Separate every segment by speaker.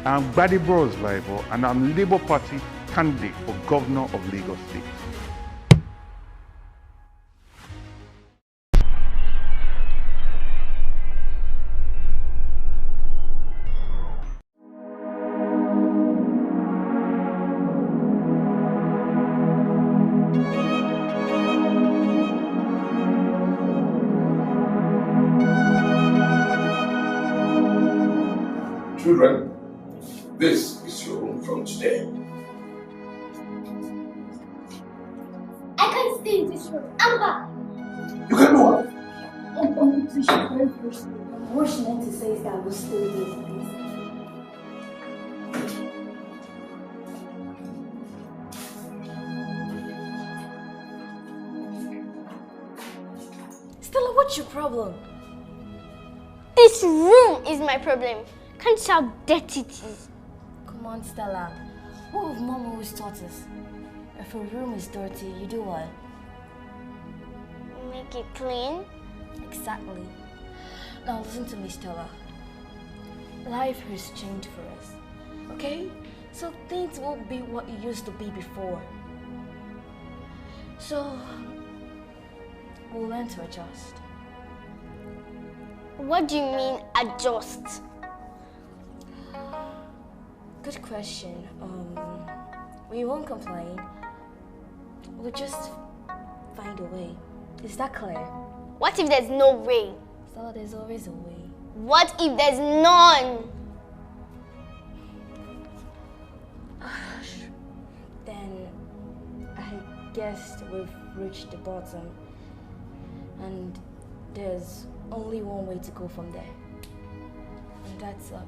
Speaker 1: I'm Gbadebo's rival and I'm Labour Party candidate for Governor of Lagos State.
Speaker 2: Children, this is your room from today.
Speaker 3: I can't stay in this room. I'm back.
Speaker 2: You can do what?
Speaker 3: Please, she's very personal. What she meant to say is that I will stay with you, please.
Speaker 4: Stella, what's your problem?
Speaker 3: This room is my problem. Can't you see how dirty it is?
Speaker 4: Come on, Stella. What have Mom always taught us? If a room is dirty, you do what?
Speaker 3: Make it clean.
Speaker 4: Exactly. Now listen to me, Stella. Life has changed for us, okay? So things won't be what it used to be before. So we'll learn to adjust.
Speaker 3: What do you mean adjust?
Speaker 4: Good question. We won't complain. We'll just find a way. Is that clear?
Speaker 3: What if there's no way?
Speaker 4: Stella, there's always a way.
Speaker 3: What if there's none?
Speaker 4: Then I guess we've reached the bottom. And there's only one way to go from there. And that's up.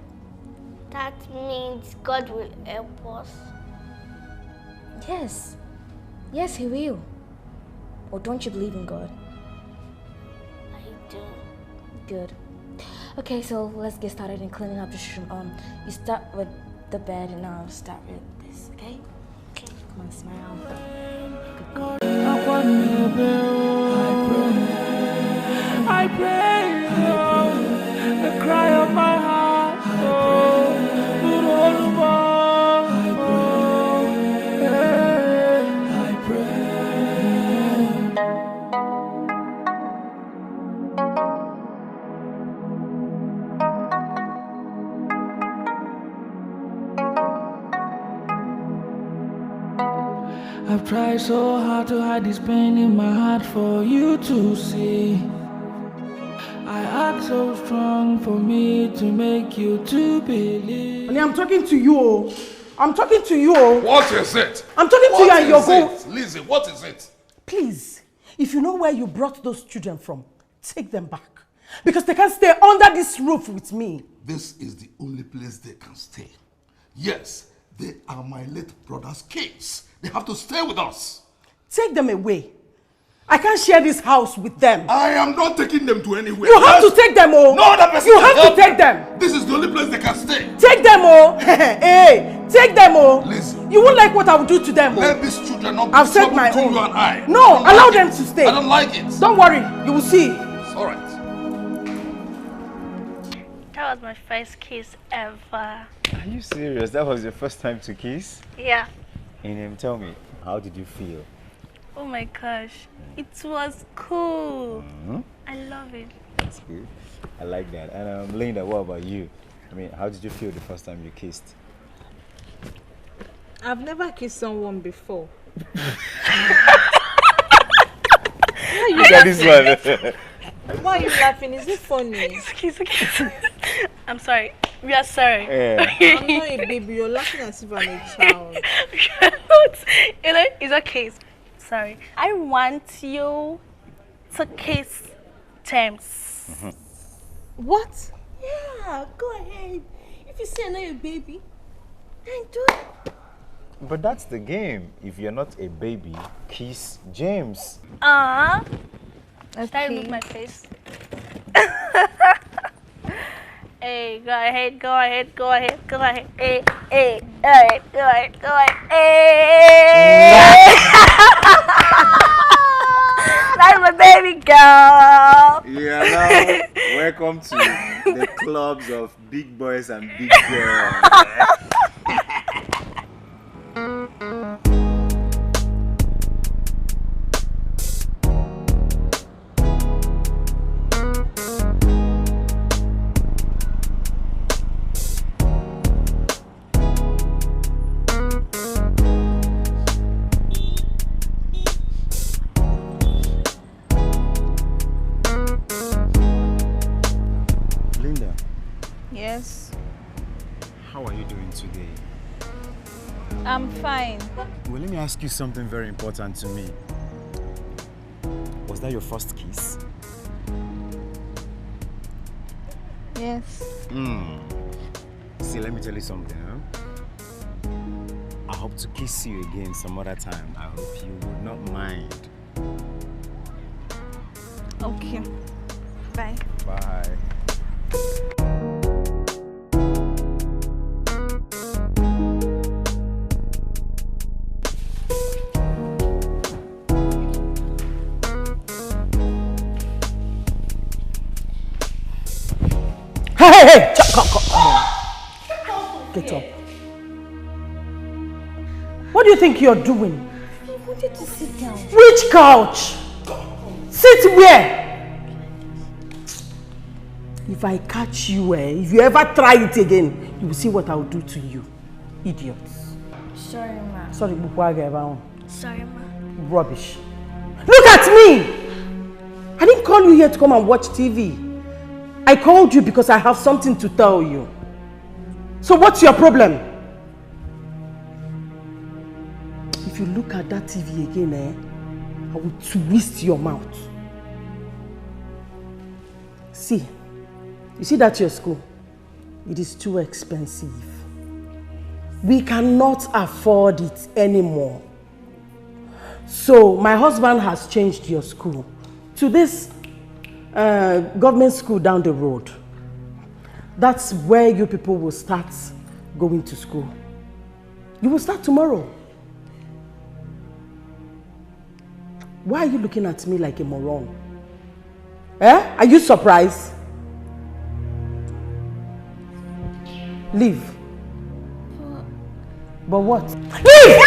Speaker 3: That means God will help us.
Speaker 4: Yes. Yes, He will. Or don't you believe in God?
Speaker 3: I do.
Speaker 4: Good. Okay, so let's get started in cleaning up this room. You start with the bed and I'll start with this, okay?
Speaker 3: Okay.
Speaker 4: Come on, smile.
Speaker 5: I pray, the cry of my heart, I've tried so hard to hide this pain in my heart for you to see. I act so strong for me to make you to believe.
Speaker 6: Honey, I'm talking to you. Oh. I'm talking to you. Oh.
Speaker 2: What is it?
Speaker 6: I'm talking to you and you're going.
Speaker 2: Lizzie, what is it?
Speaker 6: Please, if you know where you brought those children from, take them back. Because they can't stay under this roof with me.
Speaker 2: This is the only place they can stay. Yes, they are my late brother's kids. They have to stay with us.
Speaker 6: Take them away. I can't share this house with them.
Speaker 2: I am not taking them to anywhere.
Speaker 6: You have to take them, oh.
Speaker 2: No other person
Speaker 6: You
Speaker 2: can
Speaker 6: have to
Speaker 2: help
Speaker 6: take them.
Speaker 2: This is the only place they can stay.
Speaker 6: Take them, oh. Hey, take them, oh.
Speaker 2: Listen.
Speaker 6: You won't like what I will do to them, oh.
Speaker 2: Let these children not be
Speaker 6: I've said
Speaker 2: trouble
Speaker 6: my
Speaker 2: between
Speaker 6: own.
Speaker 2: you and I.
Speaker 6: No,
Speaker 2: I don't
Speaker 6: allow
Speaker 2: like
Speaker 6: them
Speaker 2: it.
Speaker 6: to stay.
Speaker 2: I don't like it.
Speaker 6: Don't worry, you will see.
Speaker 2: It's all right.
Speaker 7: That was my first kiss ever.
Speaker 8: Are you serious? That was your first time to kiss?
Speaker 7: Yeah.
Speaker 8: And tell me, how did you feel?
Speaker 7: Oh my gosh. It was cool.
Speaker 8: Mm-hmm.
Speaker 7: I love it.
Speaker 8: That's good. I like that. And Linda, what about you? I mean, how did you feel the first time you kissed?
Speaker 9: I've never kissed someone before.
Speaker 8: Look at this one.
Speaker 9: Why are you laughing? Is it funny?
Speaker 7: It's okay. I'm sorry. We are sorry.
Speaker 8: Yeah.
Speaker 9: I'm not a baby. You're laughing as if I'm a child.
Speaker 7: It's okay. Sorry. I want you to kiss James.
Speaker 8: Mm-hmm.
Speaker 9: What? Yeah, go ahead. If you say I'm not a baby, then do it.
Speaker 8: But that's the game. If you're not a baby, kiss James.
Speaker 7: Should I remove my face? Hey, go ahead, go ahead, go ahead, go ahead. Hey, hey, go ahead, go ahead, go ahead. Hey. That's my baby girl.
Speaker 8: Yeah, now, Welcome to the clubs of big boys and big girls.
Speaker 7: Yes.
Speaker 8: How are you doing today?
Speaker 7: I'm fine.
Speaker 8: Well, let me ask you something very important to me. Was that your first kiss?
Speaker 7: Yes.
Speaker 8: See, let me tell you something, huh? I hope to kiss you again some other time. I hope you would not mind.
Speaker 7: Okay. Bye.
Speaker 8: Bye.
Speaker 6: Hey! Come on. Get up. What do you think you're doing?
Speaker 9: I wanted to sit down.
Speaker 6: Which couch? Sit where? If I catch you, if you ever try it again, you will see what I will do to you. Idiots.
Speaker 4: Sorry, ma.
Speaker 6: Sorry,
Speaker 3: Sorry, ma.
Speaker 6: rubbish. Look at me! I didn't call you here to come and watch TV. I called you because I have something to tell you. So what's your problem? If you look at that TV again, I will twist your mouth. See, you see that your school? It is too expensive. We cannot afford it anymore. So my husband has changed your school to this government school down the road. That's where you people will start going to school. You will start tomorrow. Why are you looking at me like a moron? Are you surprised? Leave. But what? Leave!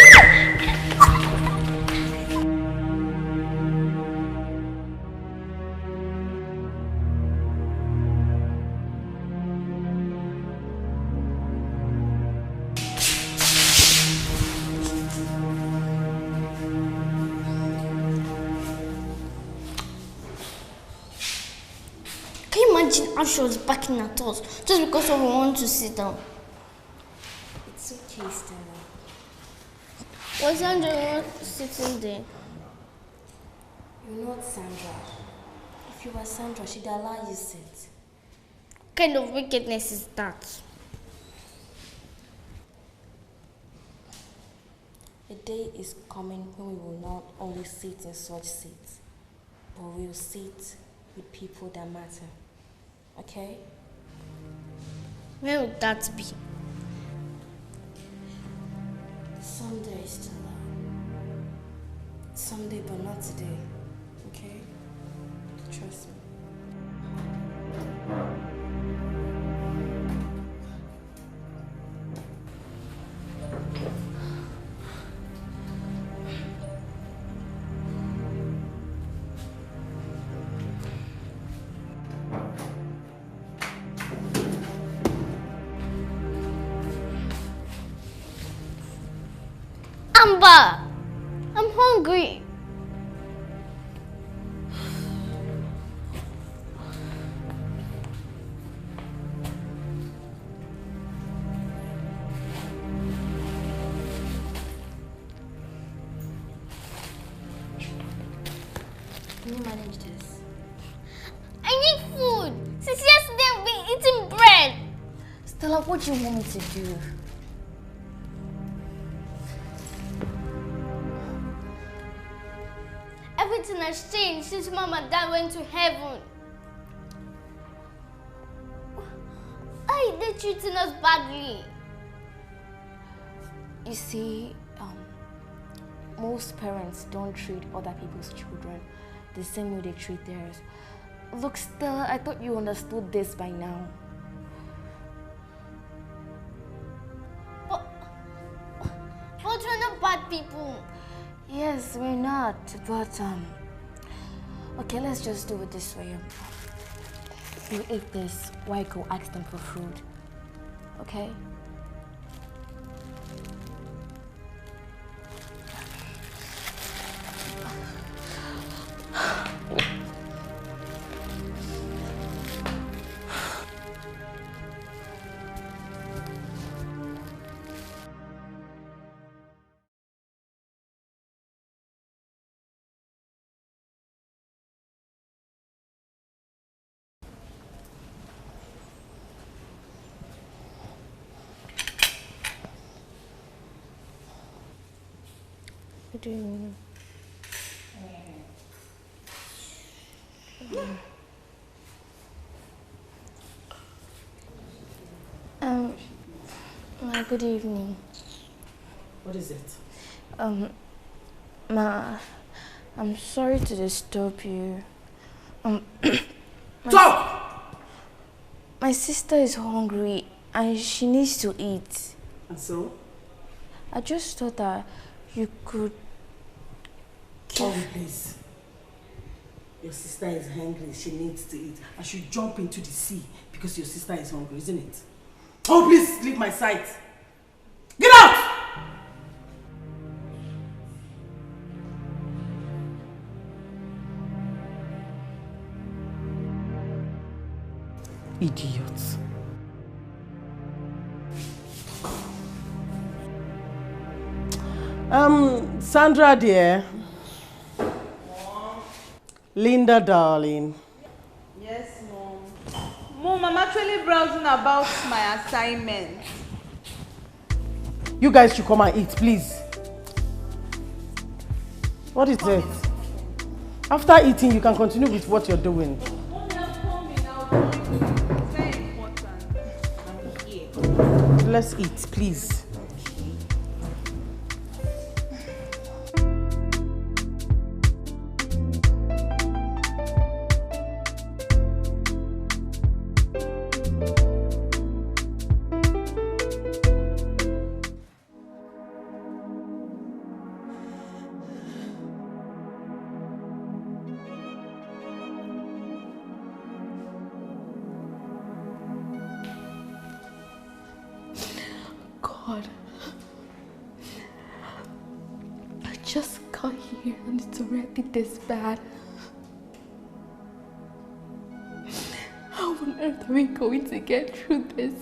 Speaker 3: Can you imagine how she was backing at us just because we want to sit down?
Speaker 4: It's okay, Stella.
Speaker 3: Why is Sandra not sitting there?
Speaker 4: You're not Sandra. If you were Sandra, she'd allow you sit.
Speaker 3: What kind of wickedness is that?
Speaker 4: A day is coming when we will not only sit in such seats, but we will sit with people that matter. Okay?
Speaker 3: When would that be?
Speaker 4: Someday, Stella. Someday, but not today. Okay? Trust me.
Speaker 3: Amber! I'm hungry.
Speaker 4: Can you manage this?
Speaker 3: I need food. Since yesterday I've been eating bread.
Speaker 4: Stella, what do you want me to do?
Speaker 3: Everything has changed since Mom and Dad went to heaven. Why are they treating us badly?
Speaker 4: You see, most parents don't treat other people's children the same way they treat theirs. Look, Stella, I thought you understood this by now.
Speaker 3: But we're not bad people.
Speaker 4: Yes, we're not, but okay, let's just do it this way. You eat this, why go ask them for food? Okay? What do you mean? Good evening.
Speaker 6: What is it?
Speaker 4: Ma, I'm sorry to disturb you.
Speaker 6: Stop!
Speaker 4: My sister is hungry and she needs to eat.
Speaker 6: And so?
Speaker 4: I just thought that you could
Speaker 6: Oh, please. Your sister is hungry, she needs to eat. I should jump into the sea because your sister is hungry, isn't it? Oh, please, leave my sight. Get out! Idiots. Sandra dear. Linda darling.
Speaker 9: Yes, Mom. Mom, I'm actually browsing about my assignment.
Speaker 6: You guys should come and eat, please. What is it? After eating, you can continue with what you're doing.
Speaker 9: It's very important. I'm here.
Speaker 6: Let's eat, please.
Speaker 4: God. I just got here and it's already this bad. How on earth are we going to get through this?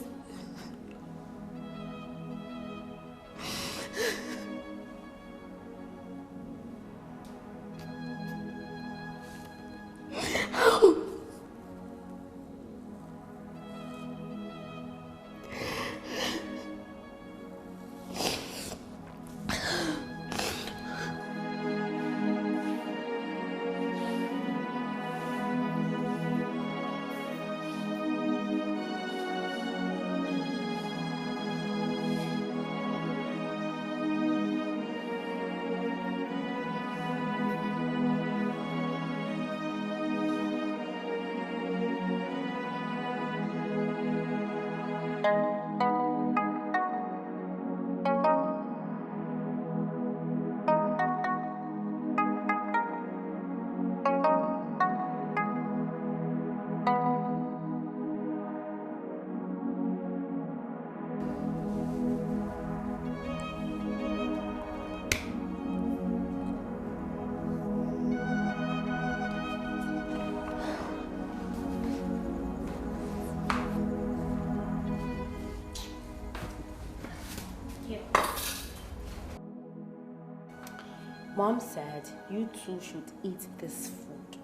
Speaker 6: Mom said you two should eat this food.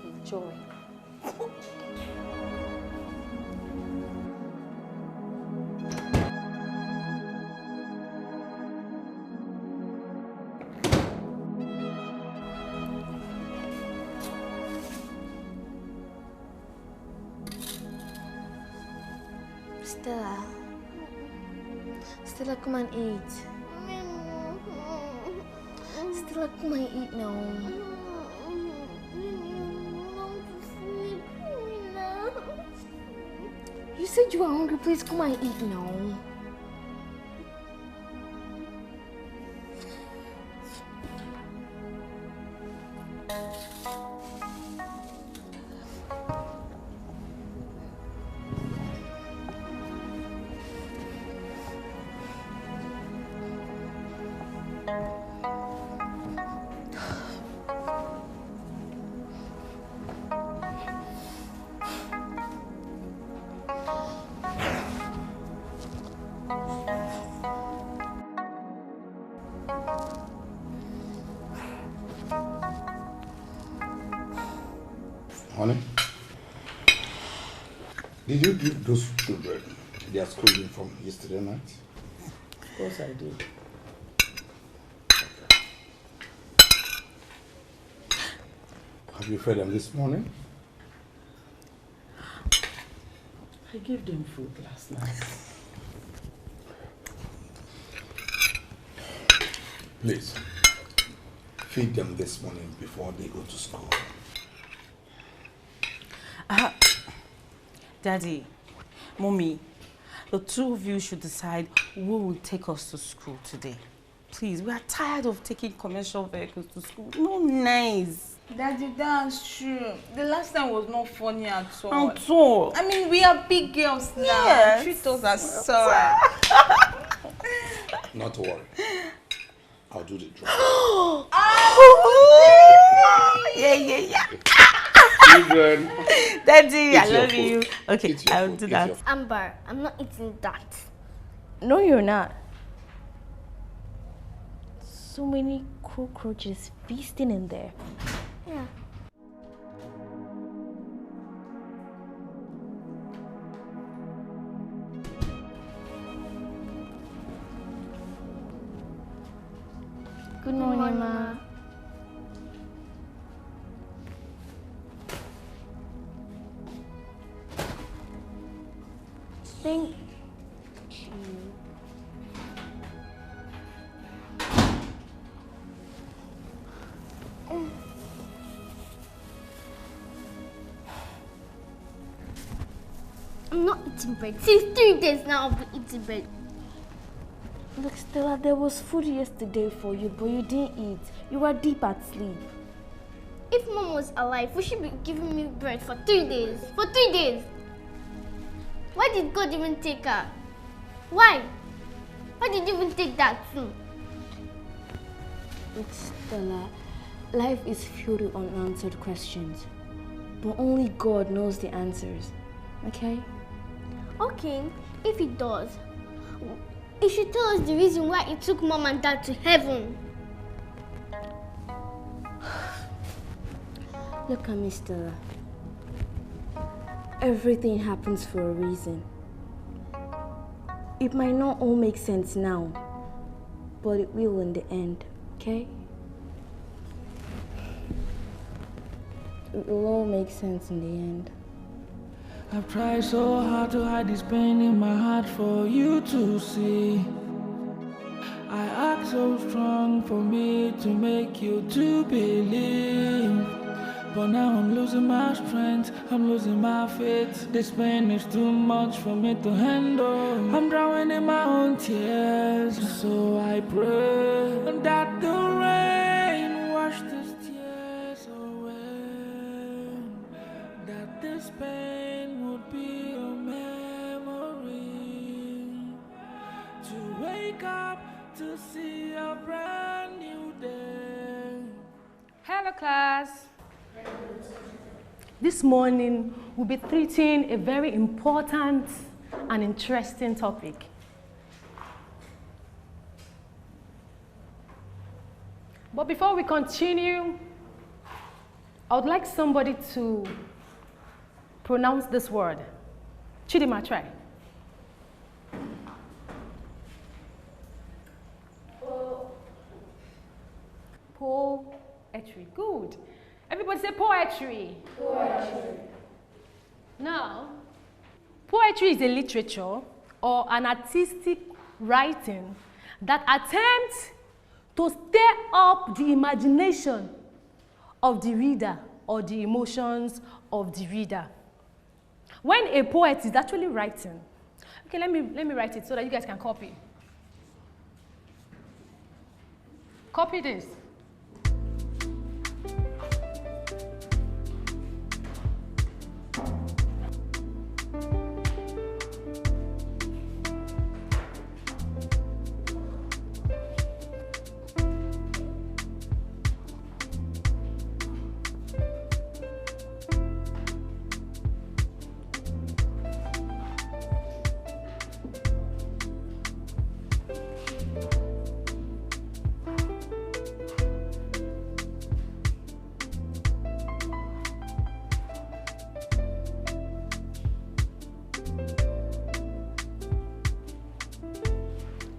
Speaker 6: Enjoy.
Speaker 4: Stella, come and eat. Stella, come and eat now.
Speaker 3: No.
Speaker 4: said you were hungry. Please come and eat now.
Speaker 2: Honey, did you give those children their school uniform yesterday night?
Speaker 6: Of course I did.
Speaker 2: Have you fed them this morning?
Speaker 6: I gave them food last night.
Speaker 2: Please, feed them this morning before they go to school.
Speaker 10: Daddy, Mommy, the two of you should decide who will take us to school today. Please, we are tired of taking commercial vehicles to school. No nice.
Speaker 7: Daddy, that's true. The last time was not funny at all.
Speaker 10: At all.
Speaker 7: I mean, we are big girls now.
Speaker 10: Yes.
Speaker 7: Treat us as sorry.
Speaker 2: Not to worry. I'll do the job.
Speaker 10: Yeah.
Speaker 2: Children.
Speaker 10: Daddy, I love
Speaker 2: food.
Speaker 10: you. Okay, I'll do that.
Speaker 3: Amber, I'm not eating that.
Speaker 4: No, you're not. So many cockroaches feasting in there.
Speaker 3: Yeah.
Speaker 4: Good morning, Ma. Thank you.
Speaker 3: I'm not eating bread. Since 3 days now, I'll be eating bread.
Speaker 4: Look, Stella, there was food yesterday for you, but you didn't eat. You were deep at sleep.
Speaker 3: If Mom was alive, we should be giving me bread for 3 days. For 3 days. Why did God even take her? Why? Why did you even take that too?
Speaker 4: Look, Stella, life is filled with unanswered questions, but only God knows the answers, okay?
Speaker 3: Okay, if he does, he should tell us the reason why he took Mom and Dad to heaven.
Speaker 4: Look at me, Stella. Everything happens for a reason. It might not all make sense now, but it will in the end, okay? It will all make sense in the end.
Speaker 5: I've tried so hard to hide this pain in my heart for you to see. I act so strong for me to make you to believe. But now I'm losing my strength, I'm losing my faith. This pain is too much for me to handle. I'm drowning in my own tears. So I pray that the rain wash these tears away. That this pain would be a memory. To wake up to see a brand new day.
Speaker 11: Hello, class. This morning, we'll be treating a very important and interesting topic. But before we continue, I would like somebody to pronounce this word. Chidima, try. Poetry. Good. Everybody say poetry. Poetry. Now, poetry is a literature or an artistic writing that attempts to stir up the imagination of the reader or the emotions of the reader. When a poet is actually writing, okay, let me write it so that you guys can copy. Copy this.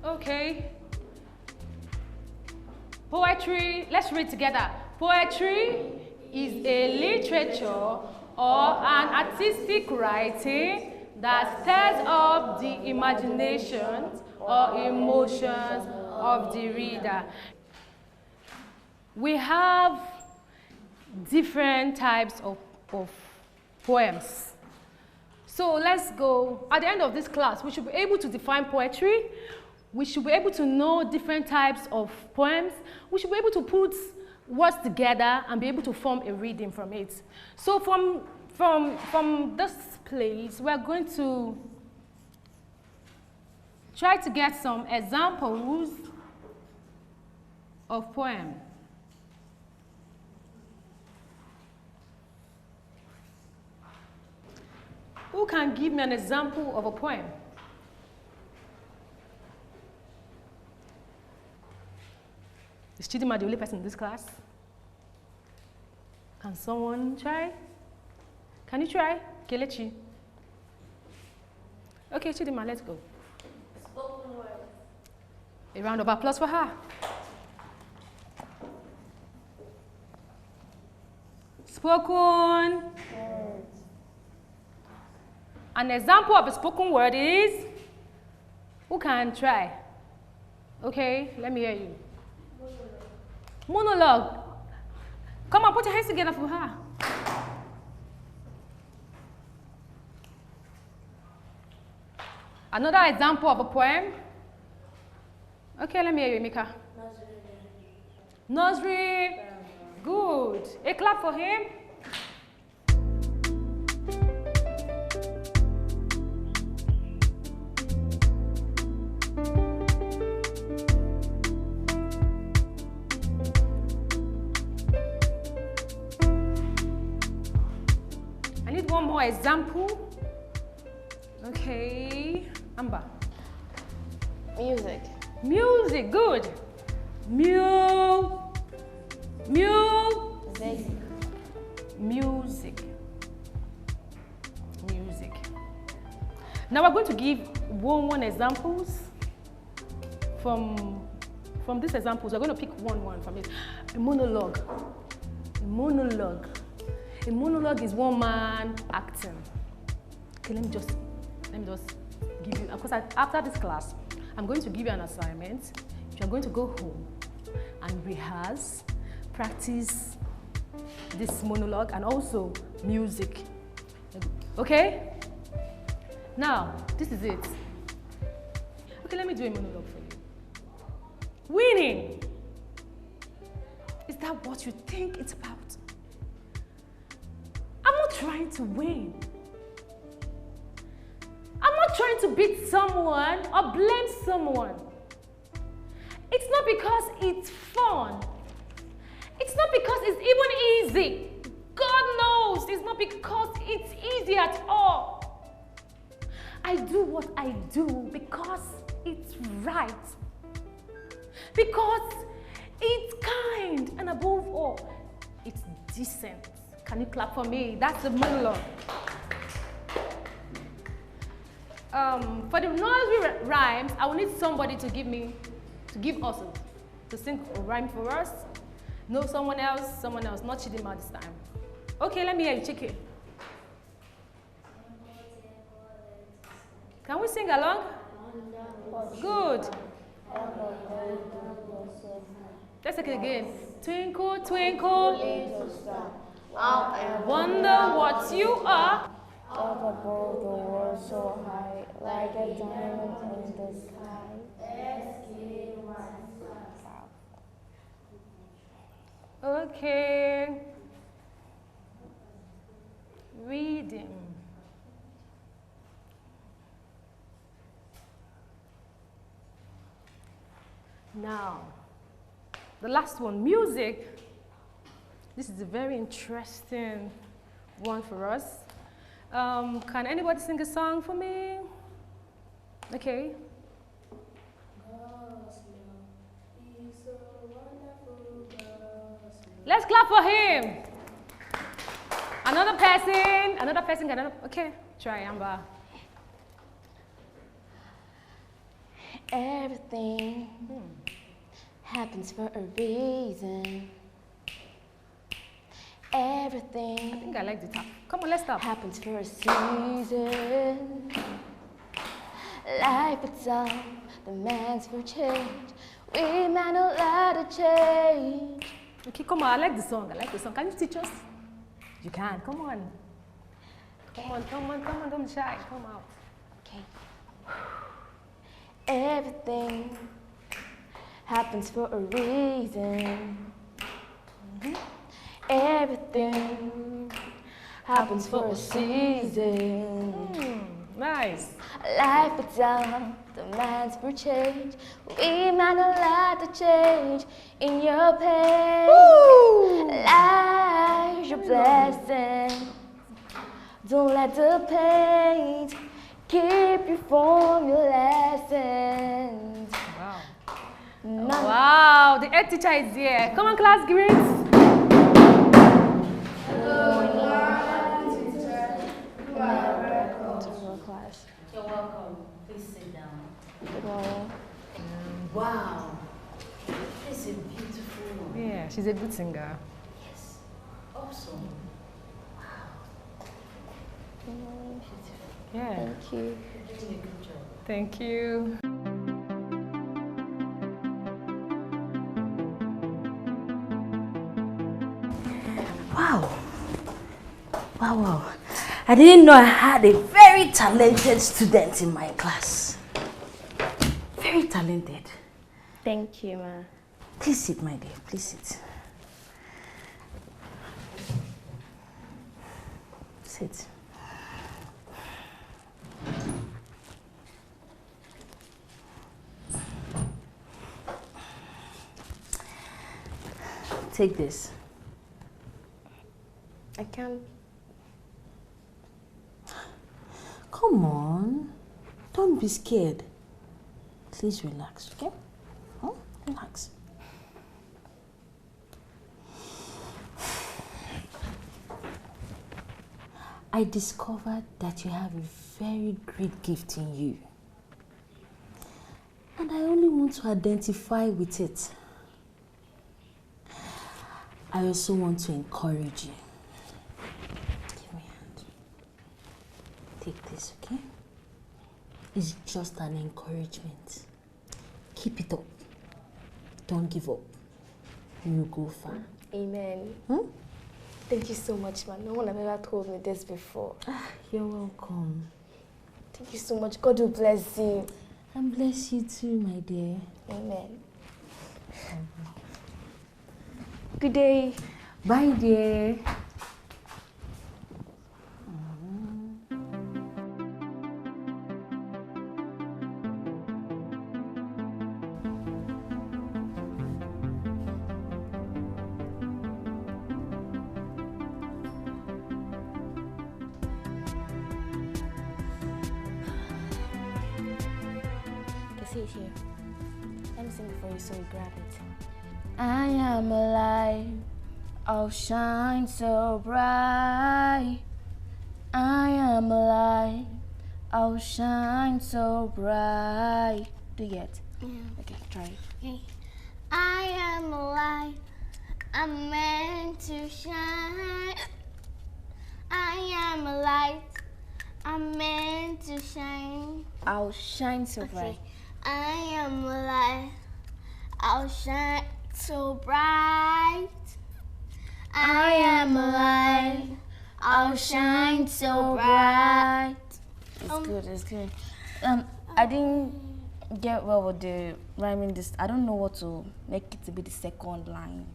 Speaker 11: Okay. Poetry, let's read together. Poetry is a literature or an artistic writing that stirs up the imaginations or emotions of the reader. We have different types of poems. So let's go. At the end of this class, we should be able to define poetry. We should be able to know different types of poems. We should be able to put words together and be able to form a reading from it. So from this place, we're going to try to get some examples of poems. Who can give me an example of a poem? Is Chidima the only person in this class? Can someone try? Can you try? Kelechi. Okay, Chidima, let's go.
Speaker 3: Spoken word.
Speaker 11: A round of applause for her. Spoken. Words. An example of a spoken word is, who can try? Okay, let me hear you. Monologue. Come on, put your hands together for her. Another example of a poem. Okay, let me hear you, Mika. Nursery. Good. A clap for him. One more example. Okay, Amber.
Speaker 4: Music.
Speaker 11: Music, good. Music. Now we're going to give one examples from these examples. We're going to pick one from it. A monologue. A monologue is one man acting. Okay, let me just give you, of course, after this class, I'm going to give you an assignment. You're going to go home and rehearse, practice this monologue and also music. Okay? Now, this is it. Okay, let me do a monologue for you. Winning. Is that what you think it's about? I'm not trying to win. I'm not trying to beat someone or blame someone. It's not because it's fun. It's not because it's even easy. God knows it's not because it's easy at all. I do what I do because it's right. Because it's kind, and above all, it's decent. Can you clap for me? That's the monologue. For the nursery rhymes, I will need somebody to give us, to sing a rhyme for us. No, someone else, not Chidima this time. Okay, let me hear you, check it. Can we sing along? Good. Let's take it again. Twinkle, twinkle, little star, I wonder what you are.
Speaker 4: Up above the world so high, like a diamond in the sky.
Speaker 11: Okay. Reading. Now, the last one, music. This is a very interesting one for us. Can anybody sing a song for me? Okay. Let's clap for him. Another person, okay, try, Amber.
Speaker 4: Everything happens for a reason. Everything.
Speaker 11: I think I like the tap. Come on, let's stop.
Speaker 4: Happens for a season. Life itself demands for change. We might not like to change.
Speaker 11: Okay, come on, I like the song. Can you teach us? You can, come on. Come on, don't be shy. Come out.
Speaker 4: Okay. Everything happens for a reason. Everything happens for a season.
Speaker 11: Nice.
Speaker 4: Life itself demands for change. We might not like to change in your pain. Life's your blessing. Don't let the pain keep you from your lessons.
Speaker 11: Wow. Wow, the head teacher is here. Come on, class, greet.
Speaker 4: Class.
Speaker 10: You're welcome. Please sit down.
Speaker 4: Good morning.
Speaker 10: Wow. This is a beautiful one.
Speaker 11: Yeah, she's a good singer.
Speaker 10: Yes. Awesome. Wow.
Speaker 11: Yeah.
Speaker 4: Thank you.
Speaker 10: You're doing a good job.
Speaker 11: Thank you.
Speaker 9: Wow. Wow. I didn't know I had a very talented student in my class. Very talented.
Speaker 4: Thank you, ma.
Speaker 9: Please sit, my dear. Please sit. Sit. Take this.
Speaker 4: I can't.
Speaker 9: Come on. Don't be scared. Please relax, okay? Huh? Relax. I discovered that you have a very great gift in you. And I only want to identify with it. I also want to encourage you. Give me a hand. Take this, okay? It's just an encouragement. Keep it up. Don't give up. You will go far.
Speaker 4: Amen. Thank you so much, man. No one has ever told me this before.
Speaker 9: You're welcome.
Speaker 4: Thank you so much. God will bless you.
Speaker 9: And bless you too, my dear.
Speaker 4: Amen. Good day.
Speaker 9: Bye, dear.
Speaker 4: See it here. Let me sing before you so you grab it. I am alive. I'll shine so bright. I am alive. I'll shine so bright. Do you get? Yeah. Okay, try it.
Speaker 3: Okay. I am alive. I'm meant to shine. I am alive. I'm meant to shine.
Speaker 4: I'll shine so bright.
Speaker 3: I am alive. I'll shine so bright. I am alive.
Speaker 4: I'll shine so bright. It's good. I didn't get well with the rhyming this. I don't know what to make it to be the second line.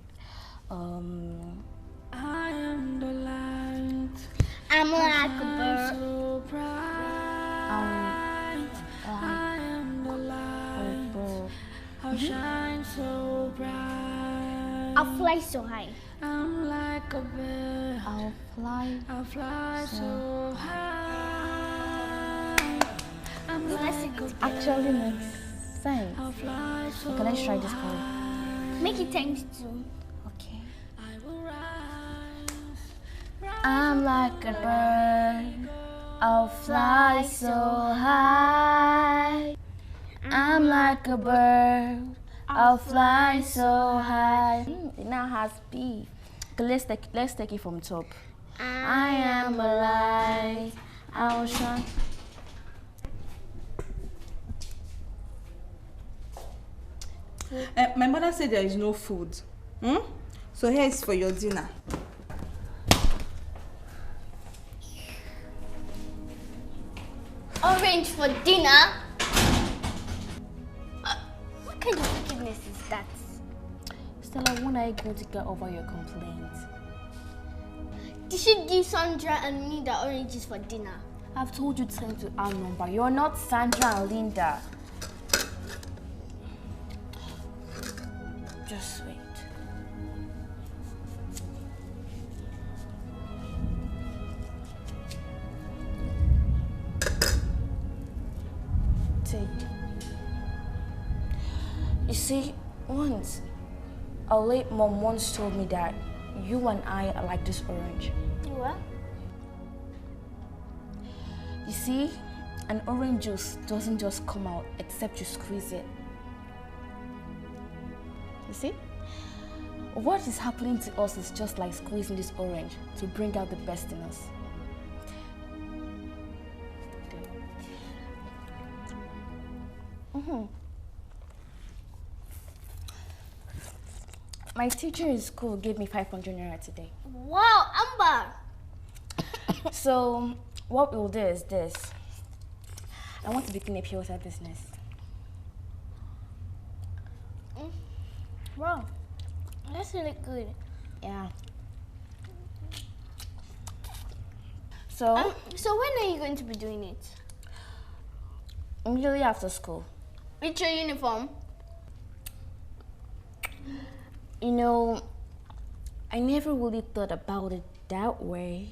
Speaker 4: I am the light.
Speaker 3: I'm like a bird.
Speaker 4: So bright. I am the light. I'll shine so bright.
Speaker 3: I'll fly so high.
Speaker 4: I'm like a bird. I'll fly so high. I'm like a actually makes sense. Okay, let's try this part.
Speaker 3: Make it times 2.
Speaker 4: Okay. I'm like a bird. I'll fly so high. I'm like a bird. I'll fly so high. It now has B. Okay, let's take it from top. I am a light. I'll shine.
Speaker 10: My mother said there is no food. So here is for your dinner.
Speaker 3: Orange for dinner? What kind of wickedness is that?
Speaker 4: Stella, when are you going to get over your complaint?
Speaker 3: Did she give Sandra and me the oranges for dinner?
Speaker 4: I've told you to send to our number. You're not Sandra and Linda. Just wait. Take. You see, once a late mom once told me that you and I are like this orange.
Speaker 3: What?
Speaker 4: You see, an orange juice doesn't just come out except you squeeze it. You see? What is happening to us is just like squeezing this orange to bring out the best in us. My teacher in school gave me 500 naira today.
Speaker 3: Wow, Amber!
Speaker 4: So, what we'll do is this. I want to begin a pure water business.
Speaker 3: Wow, that's really good.
Speaker 4: Yeah. So
Speaker 3: when are you going to be doing it?
Speaker 4: Immediately after school.
Speaker 3: With your uniform?
Speaker 4: You know, I never really thought about it that way.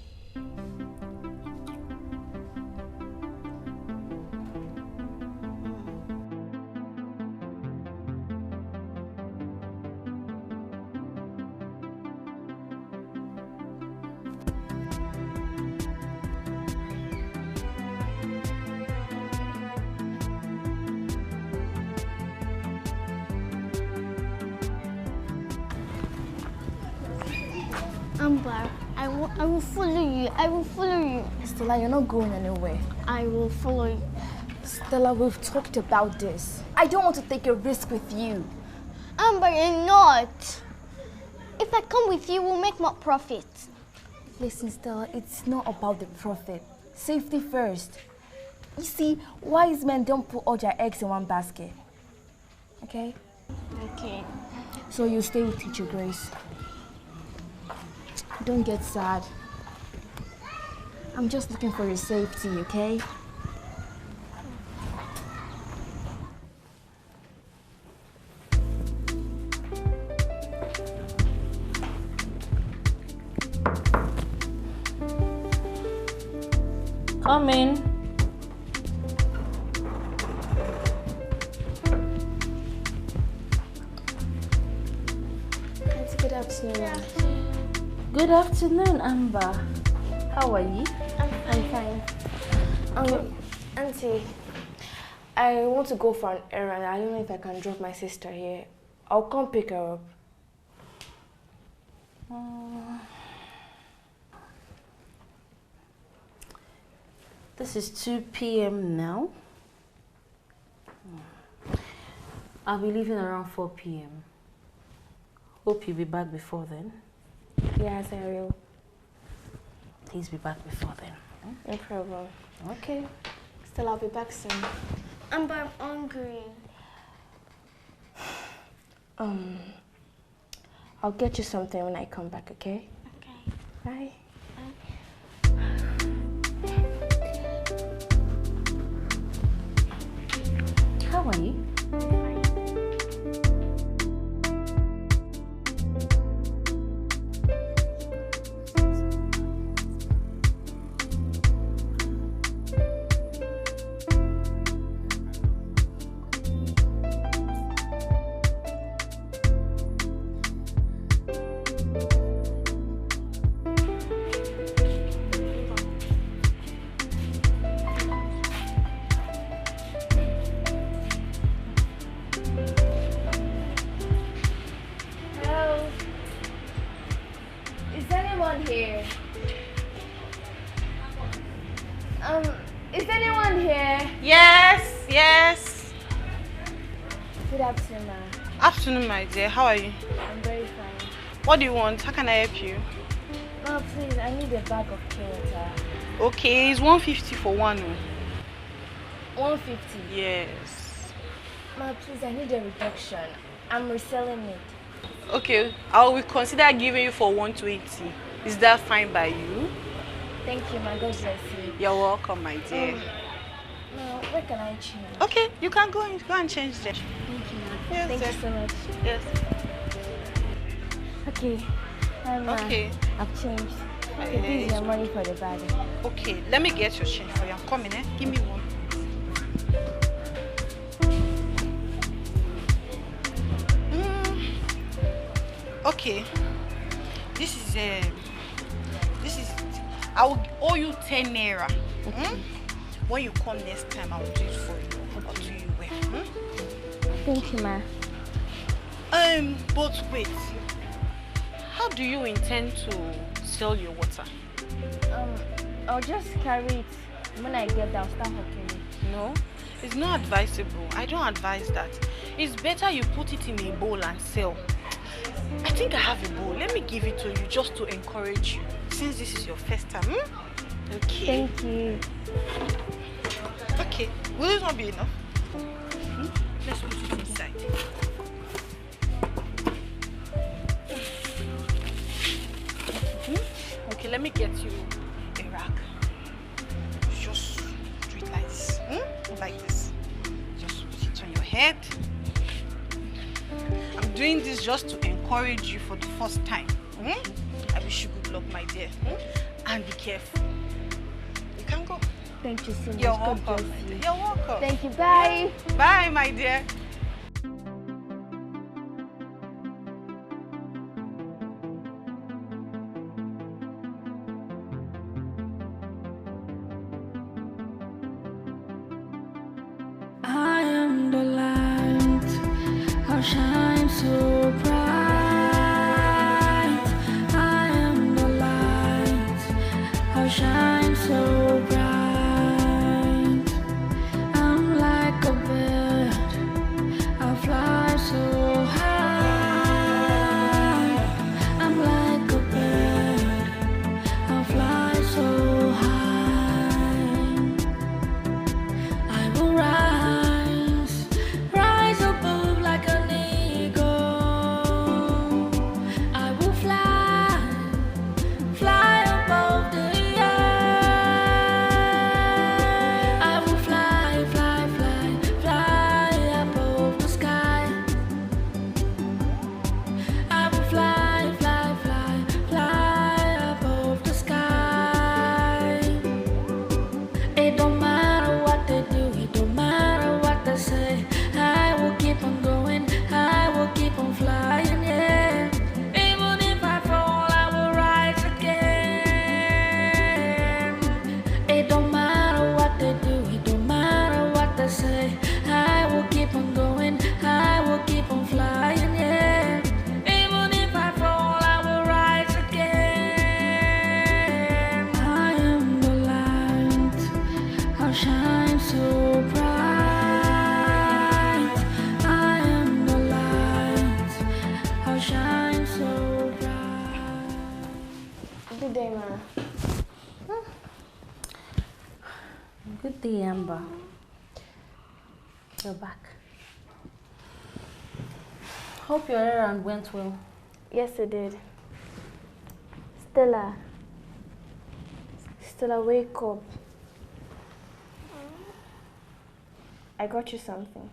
Speaker 3: Amber, I will follow you. I will follow you.
Speaker 4: Stella, you're not going anywhere.
Speaker 3: I will follow you.
Speaker 4: Stella, we've talked about this. I don't want to take a risk with you.
Speaker 3: Amber, you're not. If I come with you, we'll make more profit.
Speaker 4: Listen, Stella, it's not about the profit. Safety first. You see, wise men don't put all their eggs in one basket. Okay?
Speaker 3: Okay.
Speaker 4: So you stay with Teacher Grace. Don't get sad. I'm just looking for your safety, okay?
Speaker 10: Come in.
Speaker 4: Good afternoon.
Speaker 10: Good afternoon, Amber. How are you?
Speaker 4: I'm fine. Auntie, I want to go for an errand. I don't know if I can drop my sister here. I'll come pick her up.
Speaker 10: This is 2 p.m. now. I'll be leaving around 4 p.m. Hope you'll be back before then.
Speaker 4: Yes, I will.
Speaker 9: please be back before then.
Speaker 4: No problem.
Speaker 9: Okay.
Speaker 4: Still, I'll be back soon.
Speaker 3: But I'm hungry.
Speaker 4: I'll get you something when I come back, okay?
Speaker 3: Okay.
Speaker 4: Bye.
Speaker 9: How are you?
Speaker 4: Is anyone here?
Speaker 7: Yes.
Speaker 4: Good afternoon, ma.
Speaker 7: Afternoon, my dear. How are you?
Speaker 4: I'm very fine.
Speaker 7: What do you want? How can I help you?
Speaker 4: Ma, please, I need a bag of pure water.
Speaker 7: Okay, it's 150 for one.
Speaker 4: 150?
Speaker 7: Yes.
Speaker 4: Ma, please, I need a reduction. I'm reselling it.
Speaker 7: Okay, I will consider giving you for 120. Is that fine by you?
Speaker 4: Thank you, ma. God bless you.
Speaker 7: You're welcome, my dear.
Speaker 4: Now, where can I change?
Speaker 7: Okay, you can go and change them.
Speaker 4: Thank you, ma.
Speaker 7: Yes,
Speaker 4: Thank you so much.
Speaker 7: Yes.
Speaker 4: Okay.
Speaker 7: Okay.
Speaker 4: I've changed. Okay, this is your money for the bag.
Speaker 7: Okay, let me get your change for you. I'm coming, eh? Give me one. Okay. This is I will owe you 10 naira. Okay. When you come next time, I will do it for you. I'll do you well.
Speaker 4: Thank you, ma.
Speaker 7: But wait. How do you intend to sell your water?
Speaker 4: I'll just carry it. When I get there, I'll start hawking it.
Speaker 7: No, it's not advisable. I don't advise that. It's better you put it in a bowl and sell. I think I have a bowl. Let me give it to you just to encourage you. Since this is your first time. Okay.
Speaker 4: Thank you.
Speaker 7: Okay. Will this not be enough? Let's put it inside. Okay, let me get you a rag. Just do it like this. Like this. Just put it on your head. I'm doing this just to encourage you for the first time. I wish you good luck, my dear. And be careful. You can go.
Speaker 4: Thank you so much.
Speaker 7: You're welcome. You're welcome.
Speaker 4: Thank you. Bye.
Speaker 7: Bye, my dear.
Speaker 5: I am the light, I'll shine so bright. I am the light, I'll shine so bright. I'm like a bird
Speaker 9: Hey, Amber. You're back. Hope your errand went well.
Speaker 4: Yes, it did. Stella. Stella, wake up. I got you something.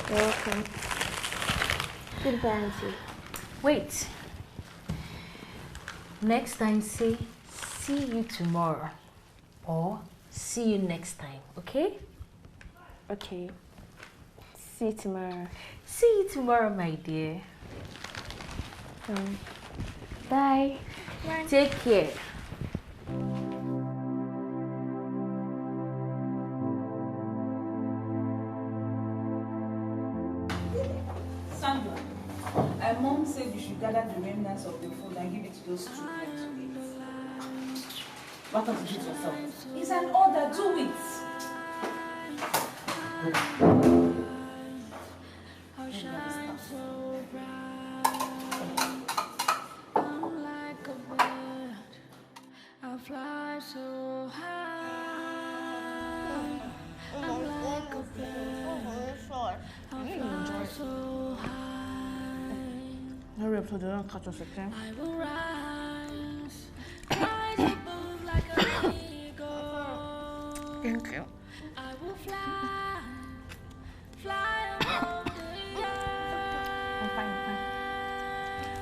Speaker 4: You're welcome. Goodbye, Auntie.
Speaker 9: Wait. Next time, say, see you tomorrow. Or, see you next time, okay?
Speaker 4: Okay. See you tomorrow.
Speaker 9: See you tomorrow, my dear.
Speaker 4: Bye.
Speaker 9: Bye. Take care.
Speaker 10: Sandra, Mom said you should gather the remnants of the food and give it to those children to eat. Why can't you do it yourself? It's an order, do it.
Speaker 5: Fly so high, I'm like a bird. I fly so high.
Speaker 10: Hurry up so they don't catch us again.
Speaker 5: I will rise above like an eagle.
Speaker 10: Thank you.
Speaker 5: I will fly above the earth.
Speaker 10: I'm fine.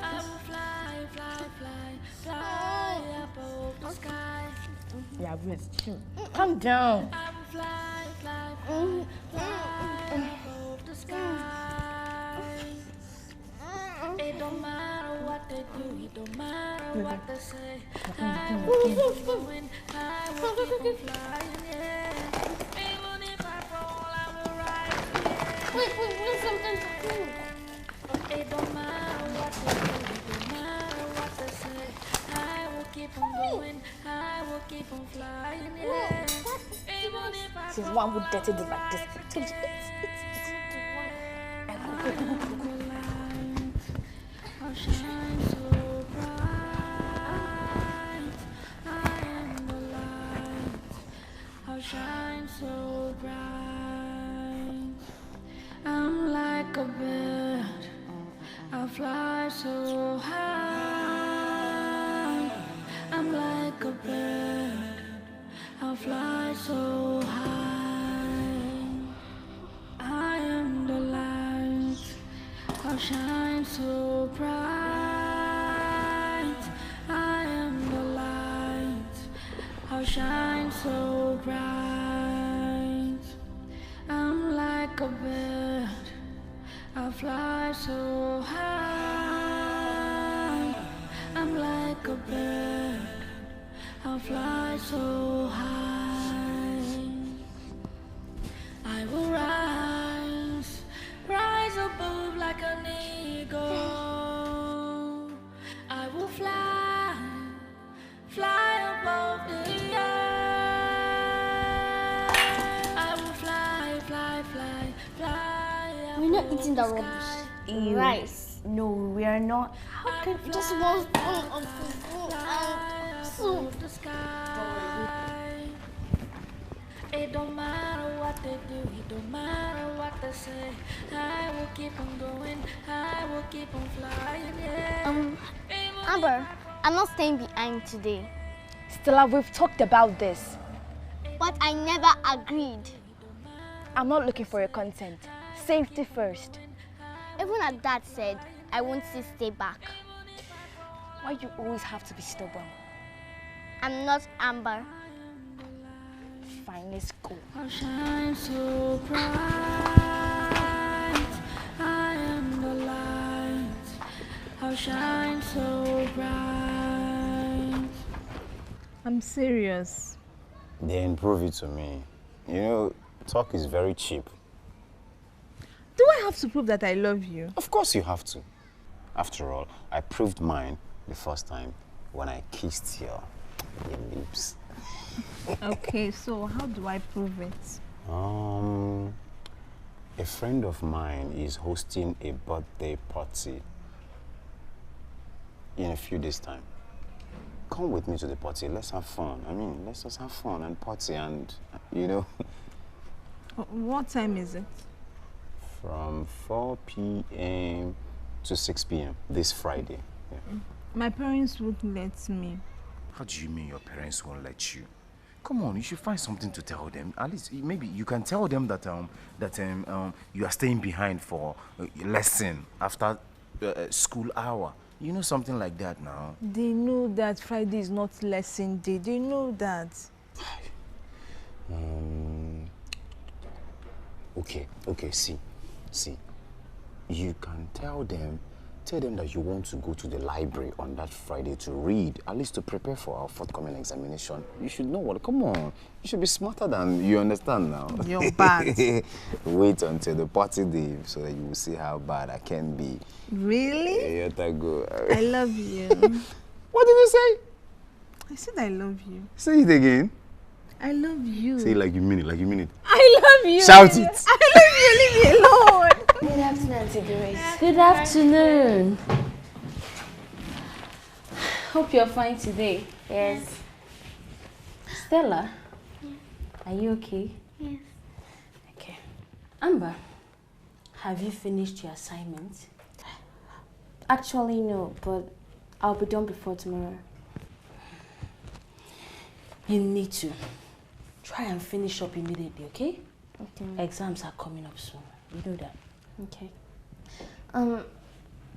Speaker 5: I will fly above the sky.
Speaker 10: Yeah, wait. Calm down.
Speaker 5: I will fly above the sky. It don't matter what they do, it don't matter what they say. I will keep on going, I will keep on flying, yeah. Even if I fall, I will rise, yeah.
Speaker 3: Wait, something to do.
Speaker 5: It don't matter what they do, it don't matter what they say. I will keep on going, I will keep on flying, yeah. Even if I
Speaker 4: Since
Speaker 5: fall,
Speaker 4: one would dirty it like this.
Speaker 5: I'll shine so bright. I am the light. I'll shine so bright. I'm like a bird. I fly so high. I'm like a bird. I fly so high. I am the light. I'll shine so bright. I am the light. I'll shine so bright. I'm like a bird. I fly so high. I'm like a bird. I fly so high. I will rise above like an eagle. I will fly above the air. I will fly.
Speaker 3: We're not eating the rubbish.
Speaker 4: Ew.
Speaker 3: Rice.
Speaker 4: No, we are not.
Speaker 3: How can just one spoon of food and soup?
Speaker 5: The sky. It don't matter what they do, it don't matter what they say. I will keep on going, I will keep on flying, yeah.
Speaker 3: Amber, I'm not staying behind today.
Speaker 4: Stella, we've talked about this.
Speaker 3: But I never agreed.
Speaker 4: I'm not looking for your consent. Safety first.
Speaker 3: Even as Dad said, I won't stay back.
Speaker 4: Why you always have to be stubborn?
Speaker 3: I'm not Amber.
Speaker 4: Fine, let's go.
Speaker 5: I'll shine so bright. I am the light. I'll shine so bright.
Speaker 7: I'm serious.
Speaker 8: Then prove it to me. You know, talk is very cheap.
Speaker 7: Do I have to prove that I love you?
Speaker 8: Of course you have to. After all, I proved mine the first time when I kissed your lips.
Speaker 7: Okay, so how do I prove it?
Speaker 8: A friend of mine is hosting a birthday party in a few days' time. Come with me to the party. Let's have fun. I mean, let's just have fun and party and, you know.
Speaker 12: What time is it?
Speaker 8: From 4 p.m. to 6 p.m. this Friday. Yeah.
Speaker 12: My parents won't let me.
Speaker 8: How do you mean your parents won't let you? Come on, you should find something to tell them. At least maybe you can tell them that you are staying behind for lesson after school hour. You know, something like that now.
Speaker 12: They know that Friday is not lesson day. They know that.
Speaker 8: Okay, see. You can tell them that you want to go to the library on that Friday to read, at least to prepare for our forthcoming examination. You should know what, come on. You should be smarter than, you understand now?
Speaker 12: You're bad.
Speaker 8: Wait until the party day so that you will see how bad I can be.
Speaker 12: Really?
Speaker 8: Yeah, go.
Speaker 12: I love you.
Speaker 8: What did you say?
Speaker 12: I said I love you.
Speaker 8: Say it again.
Speaker 12: I love you.
Speaker 8: Say it like you mean it,
Speaker 12: I love you.
Speaker 8: Shout it.
Speaker 12: I love you. Leave me alone.
Speaker 4: Good afternoon, Auntie Grace.
Speaker 9: Good afternoon. Hope you're fine today.
Speaker 4: Yes.
Speaker 9: Stella, are you okay?
Speaker 3: Yes.
Speaker 9: Okay. Amber, have you finished your assignment?
Speaker 4: Actually, no, but I'll be done before tomorrow.
Speaker 9: You need to. Try and finish up immediately, okay?
Speaker 4: Okay.
Speaker 9: Exams are coming up soon. You know that.
Speaker 4: Okay.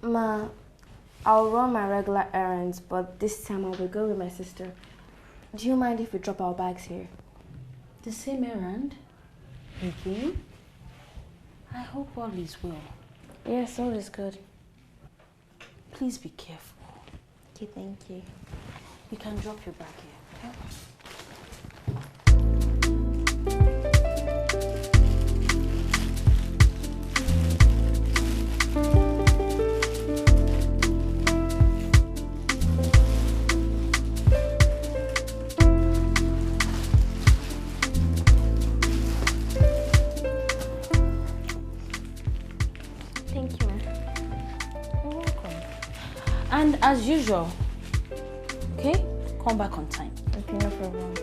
Speaker 4: Ma, I'll run my regular errands, but this time I will go with my sister. Do you mind if we drop our bags here?
Speaker 9: The same errand? Again? I hope all is well.
Speaker 4: Yes, all is good.
Speaker 9: Please be careful.
Speaker 4: Okay, thank you.
Speaker 9: You can drop your bag here, okay?
Speaker 4: Thank you, ma.
Speaker 9: You're welcome. And as usual, okay? Come back on time.
Speaker 4: Okay, no problem.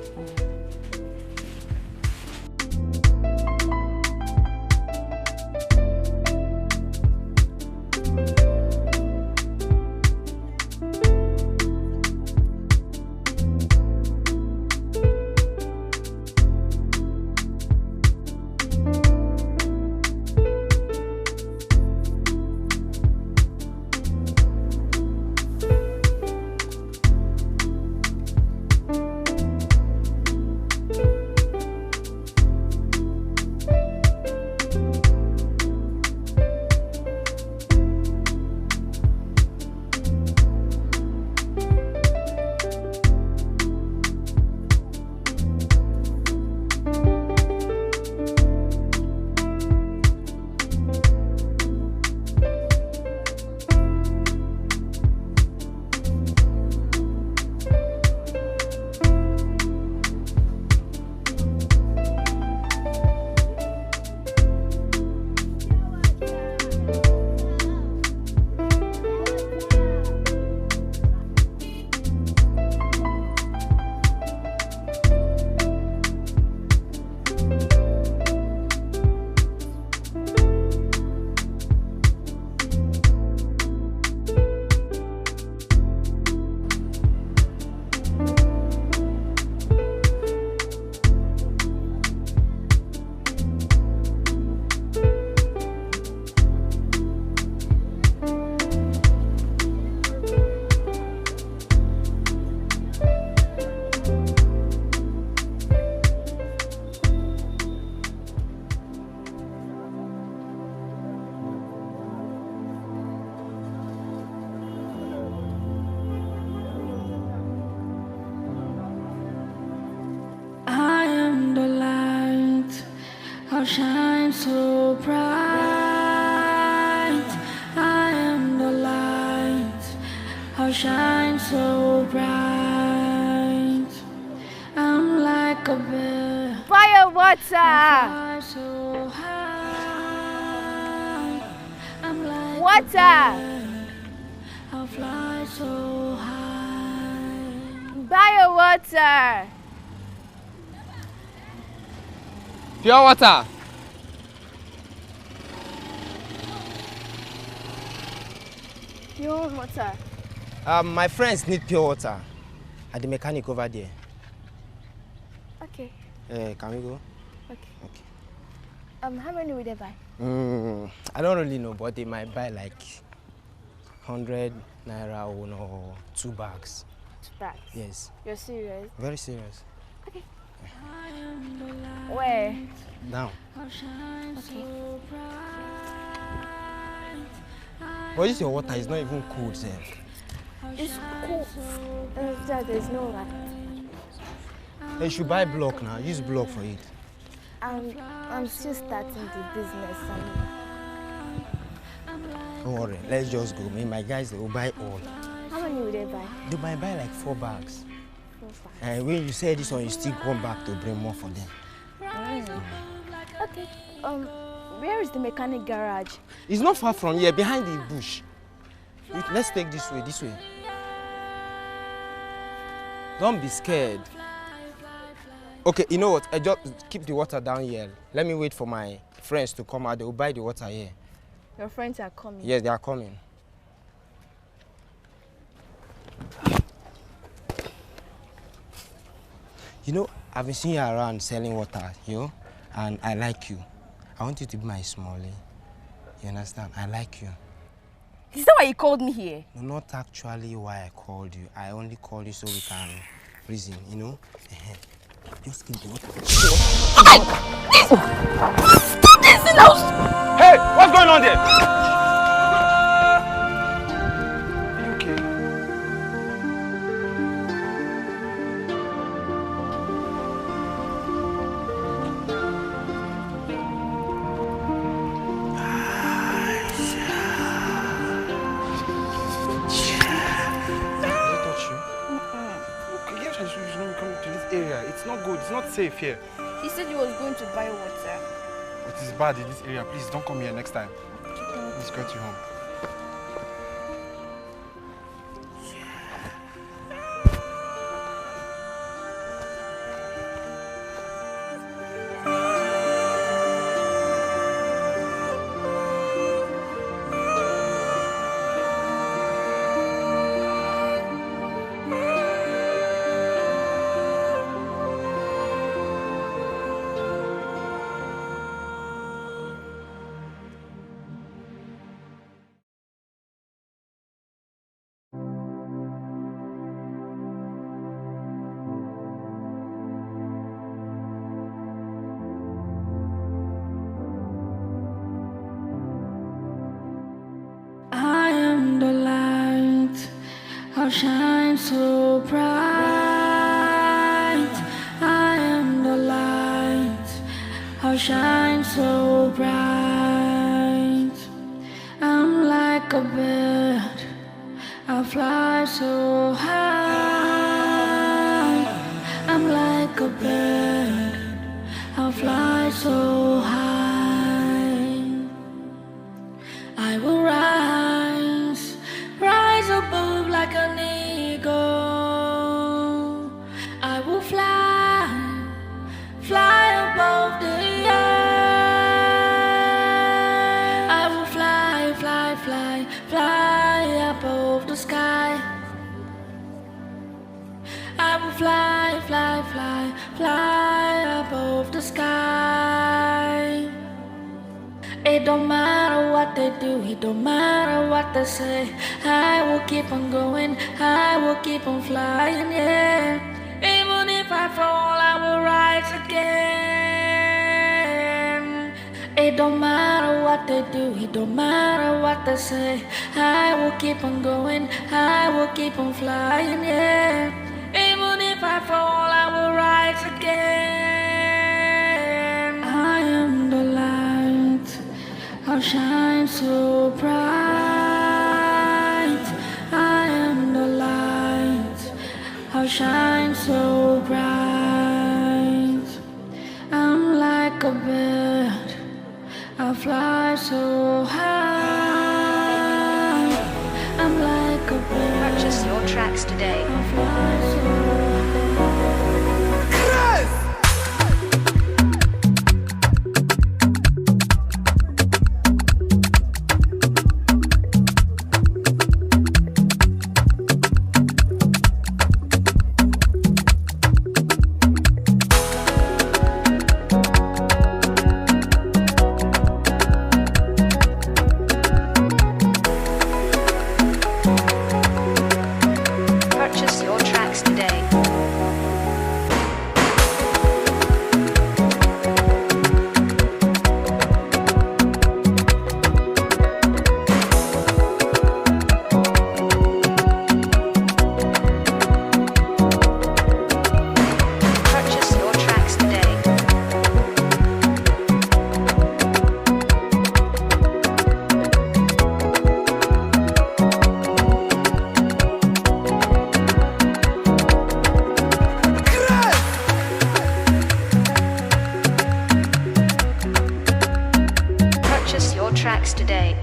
Speaker 5: Shine so bright. I am the light. I'll shine so bright. I'm like a bird.
Speaker 11: Fire water.
Speaker 5: I fly so high.
Speaker 4: Water.
Speaker 5: I'll fly so high.
Speaker 4: Buy a water.
Speaker 13: Pure water.
Speaker 4: Pure water.
Speaker 13: My friends need pure water at the mechanic over there.
Speaker 4: Okay.
Speaker 13: Can we go?
Speaker 4: Okay.
Speaker 13: Okay.
Speaker 4: How many will they buy?
Speaker 13: I don't really know, but they might buy like 100 naira or 2 bags.
Speaker 4: 2 bags?
Speaker 13: Yes.
Speaker 4: You're serious?
Speaker 13: Very serious.
Speaker 4: Okay. Where?
Speaker 13: Down.
Speaker 4: Okay.
Speaker 13: But this your water is not even cold, sir.
Speaker 4: It's cool. There's no light.
Speaker 13: You should buy block now. Use block for it.
Speaker 4: I'm still starting the business.
Speaker 13: Don't worry. Let's just go. Me and my guys, they will buy all.
Speaker 4: How many will they buy?
Speaker 13: They might buy like 4 bags.
Speaker 4: 4 bags.
Speaker 13: And when you say this one, you still come back to bring more for them.
Speaker 4: Okay. Where is the mechanic garage?
Speaker 13: It's not far from here, behind the bush. Let's take this way, this way. Don't be scared. Okay, you know what? I just keep the water down here. Let me wait for my friends to come out. They will buy the water here.
Speaker 4: Your friends are coming?
Speaker 13: Yes, they are coming. You know, I've been seeing you around selling water, you know, and I like you. I want you to be my smallie. You understand? I like you.
Speaker 4: Is that why you called me here?
Speaker 13: No, not actually why I called you. I only called you so we can reason, you know? Just keep the water.
Speaker 4: Stop this in house!
Speaker 13: Hey, what's going on there? Are you okay?
Speaker 14: It's not good. It's not safe here.
Speaker 4: He said he was going to buy water.
Speaker 14: It is bad in this area. Please don't come here next time. Let's get you home.
Speaker 5: I'll shine so bright. I am the light. I'll shine so bright. I'm like a bird. I'll fly so high. I'm like a bird. I'll fly so high. I will rise, rise above like an eagle. I will fly, fly above the air. I will fly, fly, fly, fly above the sky. I will fly, fly, fly, fly above the sky. It don't matter what they do, it don't matter what they say. I will keep on going, I will keep on flying, yeah. Even if I fall, I will rise again. It don't matter what they do, it don't matter what they say. I will keep on going, I will keep on flying, yeah. Even if I fall, I will rise again. I am the light, I'll shine so bright. I am the light, I'll shine so bright. I'm like a bird, I'll fly so high.
Speaker 15: tracks today. Purchase your tracks today. Purchase your tracks today.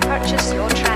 Speaker 15: Purchase your tracks today.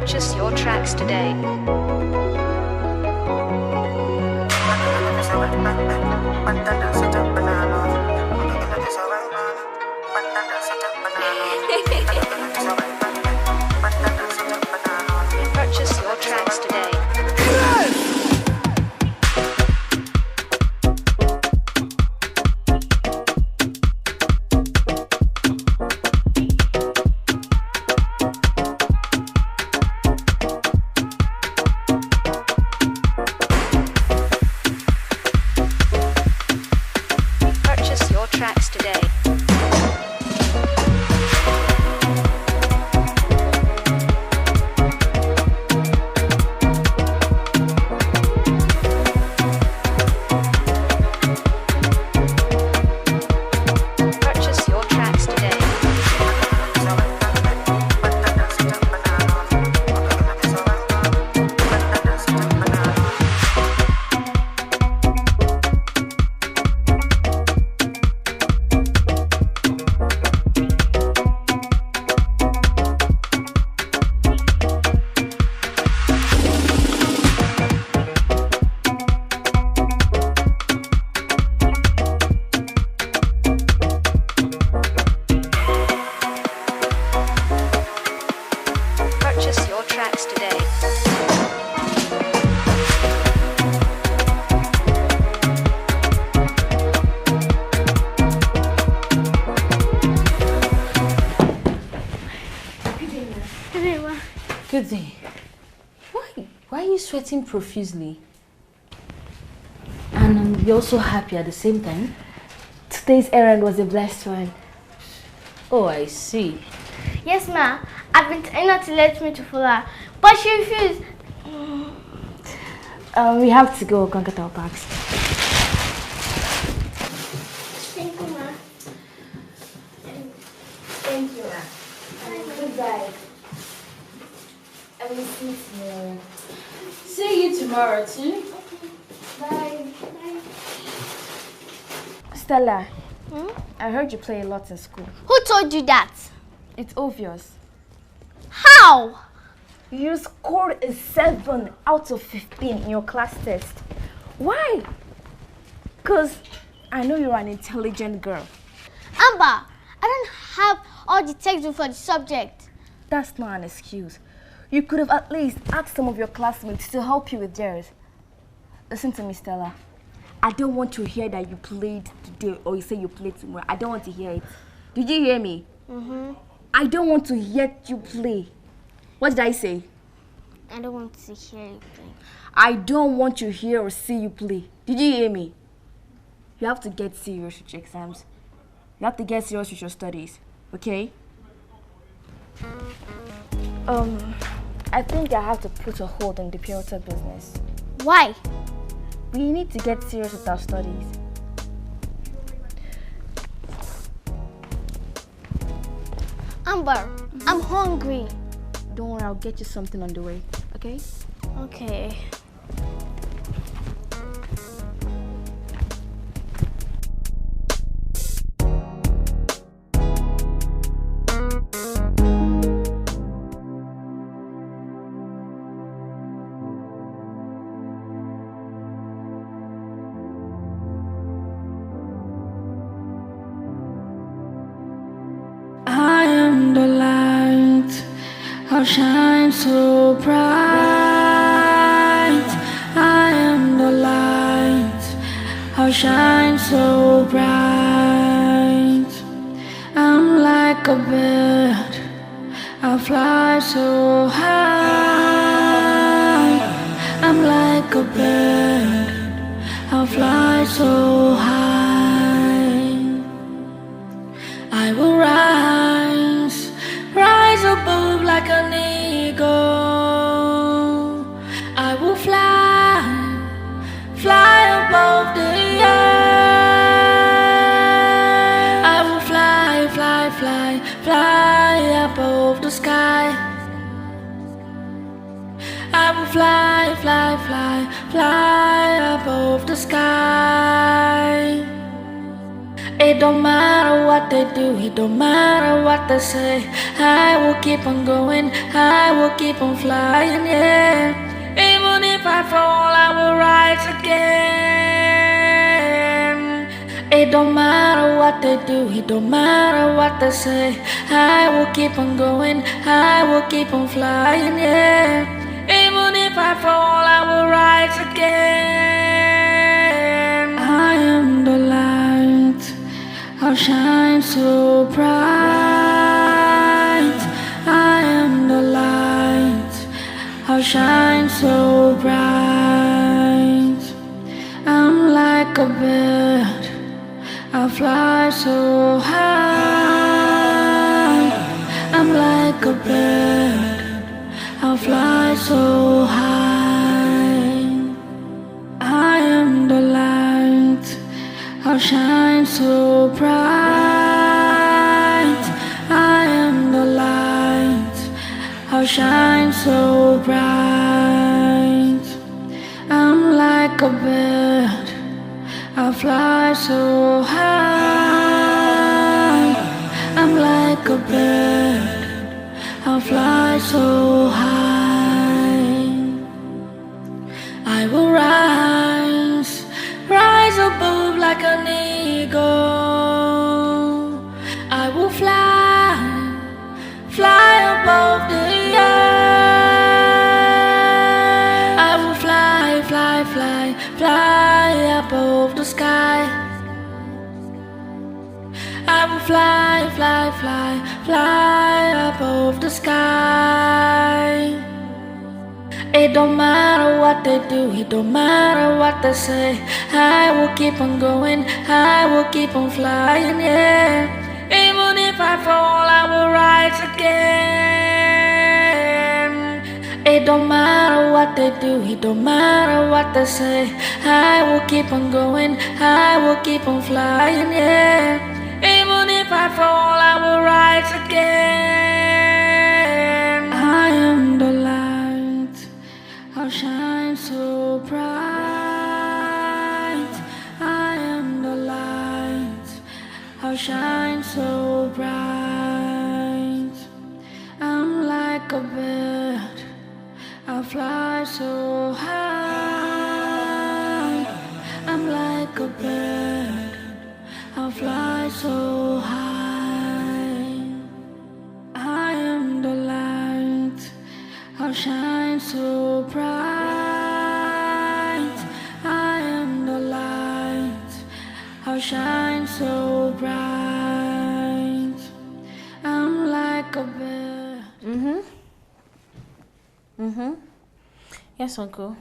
Speaker 15: Purchase your tracks today. Purchase your tracks today. Purchase your tracks today. Purchase your tracks today. Purchase your tracks today. Purchase your tracks today. Purchase your tracks today.
Speaker 9: Good day. Why are you sweating profusely? And you're also happy at the same time?
Speaker 4: Today's errand was a blessed one.
Speaker 9: Oh, I see.
Speaker 3: Yes, ma. I've been telling her to let me to follow her, but she refused.
Speaker 4: We have to go get our bags.
Speaker 3: Thank you, ma.
Speaker 4: Thank you, ma. Goodbye. I will see you tomorrow.
Speaker 9: See you tomorrow too.
Speaker 3: Bye. Bye.
Speaker 4: Stella, I heard you play a lot in school.
Speaker 3: Who told you that?
Speaker 4: It's obvious.
Speaker 3: How?
Speaker 4: You scored a 7 out of 15 in your class test. Why? Because I know you're an intelligent girl.
Speaker 3: Amber, I don't have all the textbooks for the subject.
Speaker 4: That's not an excuse. You could have at least asked some of your classmates to help you with theirs. Listen to me, Stella. I don't want to hear that you played today or you say you played tomorrow. I don't want to hear it. Did you hear me? I don't want to hear you play. What did I say?
Speaker 3: I don't want to hear you play.
Speaker 4: I don't want to hear or see you play. Did you hear me? You have to get serious with your exams. You have to get serious with your studies. Okay? I think I have to put a hold on the Purita business.
Speaker 3: Why?
Speaker 4: We need to get serious with our studies.
Speaker 3: Amber, I'm hungry.
Speaker 4: Don't worry, I'll get you something on the way, okay?
Speaker 3: Okay.
Speaker 5: I am the light, I'll shine so bright. I am the light, I'll shine so bright. I'm like a bird, I fly so high. I'm like a bird, I fly so high. I will rise, rise above like an eagle. I will fly, fly above the air. I will fly, fly, fly, fly above the sky. I will fly, fly, fly, fly above the sky. It don't matter what they do, it don't matter what they say. I will keep on going, I will keep on flying, yeah. Even if I fall, I will rise again. It don't matter what they do, it don't matter what they say. I will keep on going, I will keep on flying, yeah. Even if I fall, I will rise again. I am the light, I'll shine so bright. I am the light, I'll shine so bright. I'm like a bird, I fly so high. I'm like a bird, I fly so high. I am the light, I'll shine so bright. I am the light, I'll shine so bright. I'm like a bird, I fly so high. I'm like a bird, I fly so high. I will rise, rise above like an eagle. I will fly, fly above the air. I will fly, fly, fly, fly above the sky. I will fly, fly, fly, fly above the sky. It don't matter what they do, it don't matter what they say. I will keep on going, I will keep on flying, yeah. Even if I fall, I will rise again. It don't matter what they do, it don't matter what they say. I will keep on going, I will keep on flying, yeah. Even if I fall, I will rise again. I am the light, I'll shine so bright. I am the light, I'll shine so bright. I'm like a bird, I fly so high. I'm like a bird, I fly so high. I am the light, I'll shine so bright. I am the light, shine so bright. I'm like a bird.
Speaker 9: Yes, Uncle.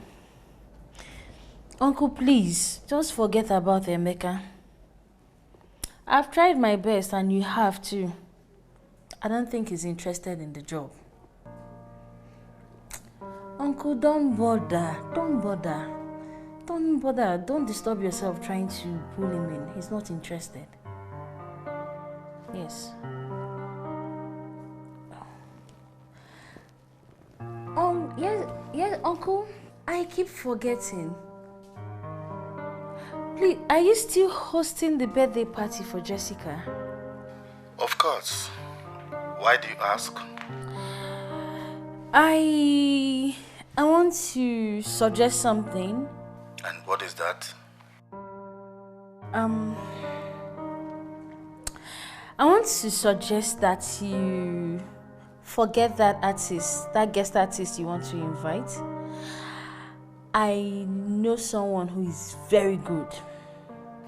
Speaker 9: Uncle, please, just forget about Emeka. I've tried my best and you have too. I don't think he's interested in the job. Uncle, don't bother. Don't bother. Don't bother. Don't disturb yourself trying to pull him in. He's not interested. Yes. Yes, Uncle. I keep forgetting. Please, are you still hosting the birthday party for Jessica?
Speaker 2: Of course. Why do you ask?
Speaker 9: I want to suggest something.
Speaker 2: And what is that?
Speaker 9: I want to suggest that you forget that artist, that guest artist you want to invite. I know someone who is very good.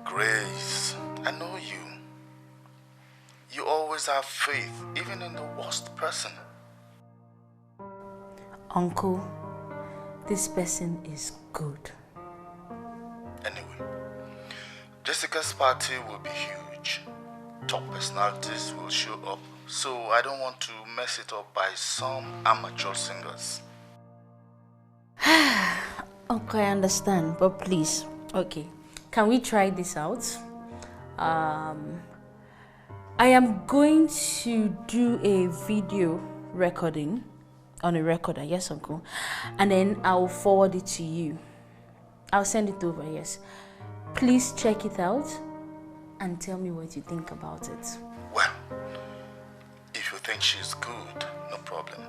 Speaker 2: Grace, I know you. You always have faith, even in the worst person.
Speaker 9: Uncle, this person is good.
Speaker 2: Anyway, Jessica's party will be huge. Top personalities will show up, so I don't want to mess it up by some amateur singers.
Speaker 9: Okay, I understand, but please, okay, can we try this out? I am going to do a video recording on a recorder, yes, Uncle, and then I'll forward it to you. I'll send it over, yes. Please check it out and tell me what you think about it.
Speaker 2: Well, if you think she's good, no problem.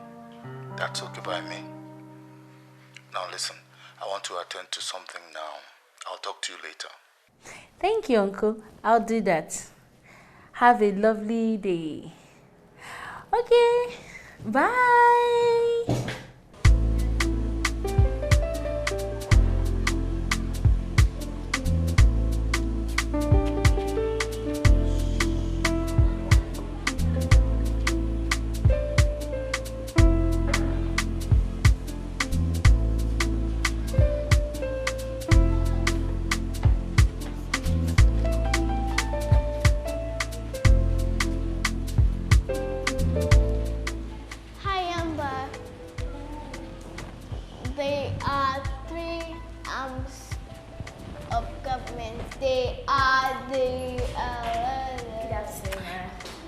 Speaker 2: That's okay by me. Now listen, I want to attend to something now. I'll talk to you later.
Speaker 9: Thank you, Uncle. I'll do that. Have a lovely day. Okay, bye.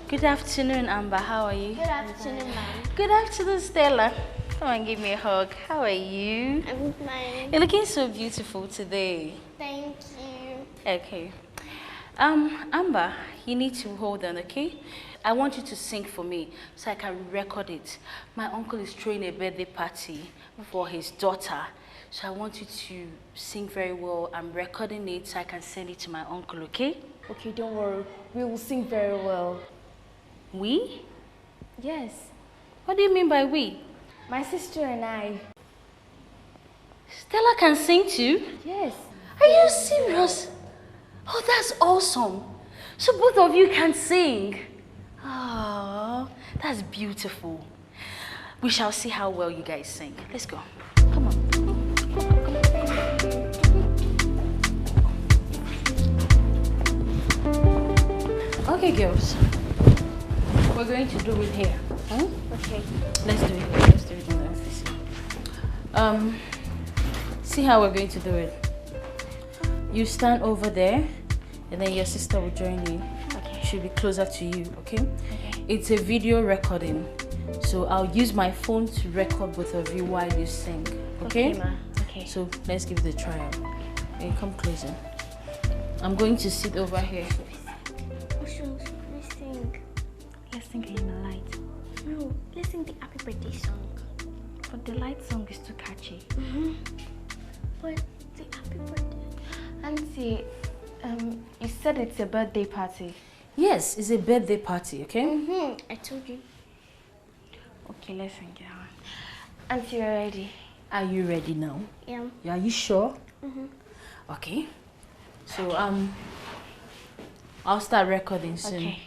Speaker 9: Good afternoon, Amber. How are you?
Speaker 3: Good afternoon, ma'am.
Speaker 9: Good afternoon, Stella. Come and give me a hug. How are you?
Speaker 3: I'm fine.
Speaker 9: You're looking so beautiful today.
Speaker 3: Thank you.
Speaker 9: Okay. Amber, you need to hold on, okay? I want you to sing for me so I can record it. My uncle is throwing a birthday party for his daughter. So I want you to sing very well. I'm recording it so I can send it to my uncle, okay?
Speaker 4: Okay, don't worry. We will sing very well.
Speaker 9: We?
Speaker 4: Yes.
Speaker 9: What do you mean by we?
Speaker 4: My sister and I.
Speaker 9: Stella can sing too?
Speaker 4: Yes.
Speaker 9: Are you serious? Oh, that's awesome. So both of you can sing. Oh, that's beautiful. We shall see how well you guys sing. Let's go. Come on. Okay, girls. We're going to do it here. Huh?
Speaker 4: Okay.
Speaker 9: Let's do it here. Let's do it in the office. See how we're going to do it. You stand over there, and then your sister will join you. Okay. She'll be closer to you, okay? Okay. It's a video recording, so I'll use my phone to record both of you while you sing, okay?
Speaker 4: Okay, ma. Okay.
Speaker 9: So let's give it a try. Okay, come closer. I'm going to sit over here.
Speaker 4: Let's sing in the light.
Speaker 3: No, let's sing the happy birthday song.
Speaker 4: But the light song is too catchy.
Speaker 3: But the happy birthday.
Speaker 4: Auntie, you said it's a birthday party.
Speaker 9: Yes, it's a birthday party, okay?
Speaker 3: I told you.
Speaker 4: Okay, let's sing it. Auntie, you're ready.
Speaker 9: Are you ready now?
Speaker 3: Yeah.
Speaker 9: Are you sure? Okay. So,
Speaker 10: I'll start recording soon.
Speaker 4: Okay.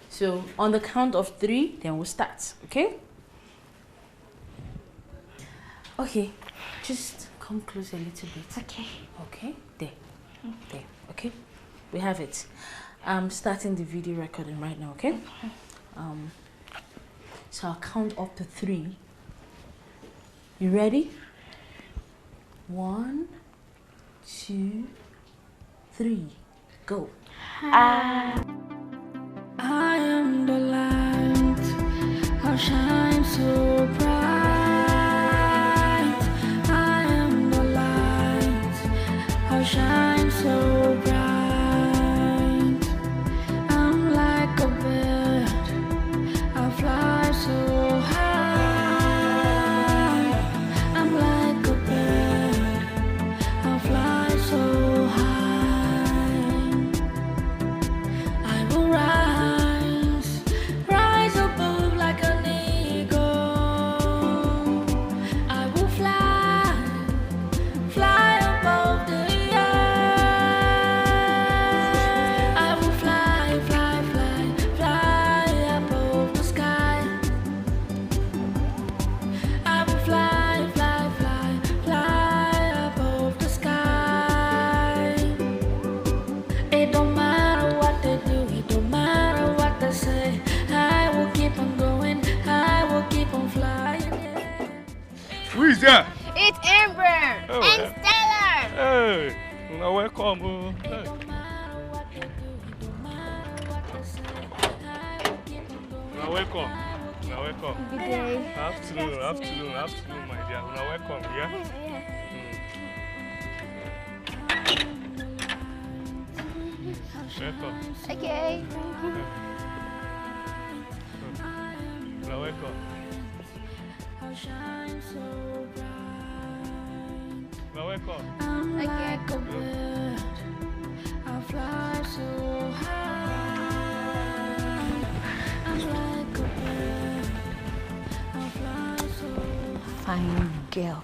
Speaker 10: So on the count of 3, then we'll start, okay? Okay, just come close a little bit.
Speaker 4: Okay.
Speaker 10: Okay, there. There, okay? We have it. I'm starting the video recording right now, okay? So I'll count up to 3. You ready? 1, 2, 3, go.
Speaker 5: I am the light, I'll shine so bright. I am the light, I'll shine so bright. I'm like a bird, I'll fly so high. I'm like a bird, I'll fly so high. I will rise, rise above like an eagle. I will fly, fly above the air. I will fly, fly, fly, fly above the sky. I will fly, fly, fly, fly above the sky. It don't matter what they do, it don't matter what they say. I will keep on going, I will keep on flying.
Speaker 1: Who is there?
Speaker 3: It's Amber
Speaker 1: Oh,
Speaker 3: and Stella.
Speaker 1: Hey, now welcome. Hey. Now welcome. Now welcome.
Speaker 3: Good day.
Speaker 1: Afternoon, my dear. Now welcome, yeah? Welcome.
Speaker 3: Okay.
Speaker 1: Now welcome. Now welcome.
Speaker 5: I'm like a bird, I'll fly so high. I'm like a bird, I'll fly so high.
Speaker 10: Fine girl.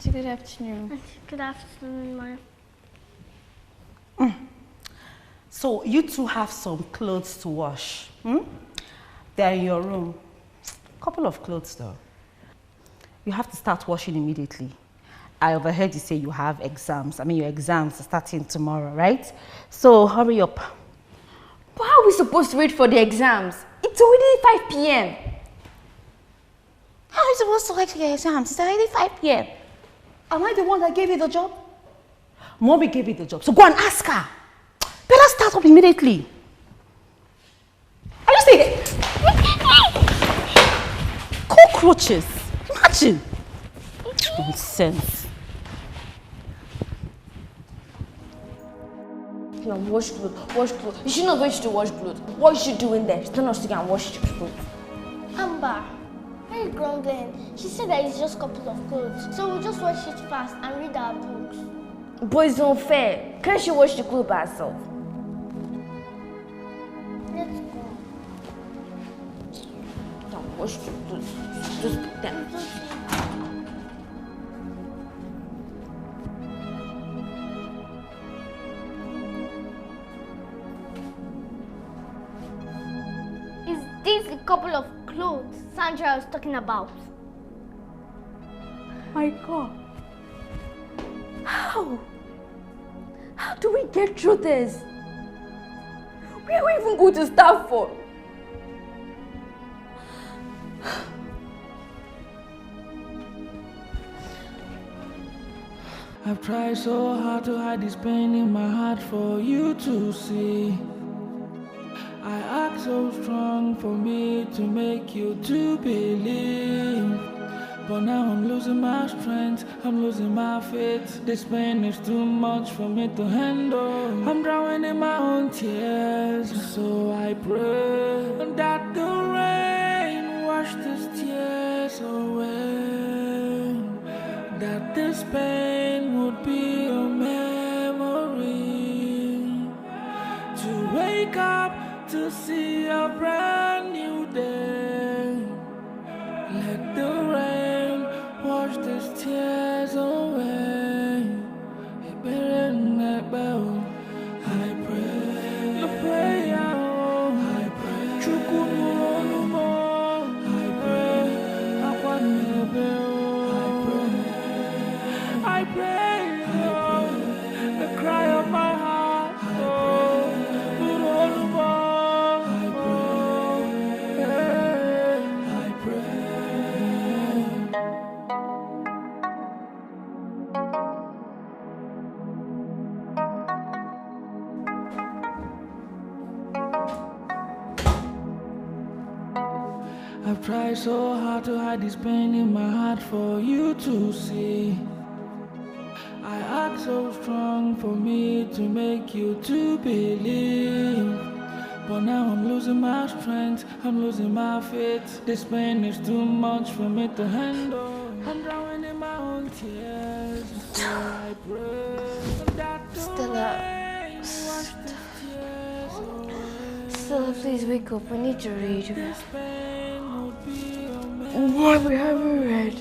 Speaker 4: Good afternoon.
Speaker 3: Good afternoon, ma.
Speaker 10: So you two have some clothes to wash. They're in your room. Couple of clothes though. You have to start washing immediately. I overheard you say you have exams. I mean, your exams are starting tomorrow, right? So hurry up.
Speaker 4: But how are we supposed to wait for the exams? It's already 5 p.m.
Speaker 10: How are you supposed to wait your exams? It's already 5 p.m. Am I the one that gave you the job? Mommy gave you the job, so go and ask her. Better start up immediately. Are you seeing it? Cockroaches. Imagine. Nonsense.
Speaker 4: Now wash clothes, wash clothes. You should not go to wash clothes. What is she doing there? She's not us to go and wash the clothes.
Speaker 3: Amber, why are you grumbling? She said that it's just a couple of clothes. So we'll just wash it fast and read our books.
Speaker 4: But it's not fair. Can't she wash the clothes by herself?
Speaker 3: Let's go.
Speaker 4: Now wash the clothes. Just put them.
Speaker 3: Is this a couple of clothes Sandra was talking about?
Speaker 4: My God. How? How do we get through this? Where are we even going to start from?
Speaker 5: I've tried so hard to hide this pain in my heart for you to see. I act so strong for me to make you to believe. But now I'm losing my strength, I'm losing my faith. This pain is too much for me to handle. I'm drowning in my own tears. So I pray that the rain wash these tears away. That this pain would be a memory. To wake up to see a brand new day. Let the rain wash these tears away. I pray, I pray, I pray. Chukwunolomo, I pray. Akwanebe, I pray, the cry of my heart. I've tried so hard to hide this pain in my heart for you to see. I act so strong for me to make you to believe. But now I'm losing my strength, I'm losing my faith. This pain is too much for me to handle. I'm drowning in my own tears. So I pray that
Speaker 4: Stella, please wake up. I need to read. What we haven't read.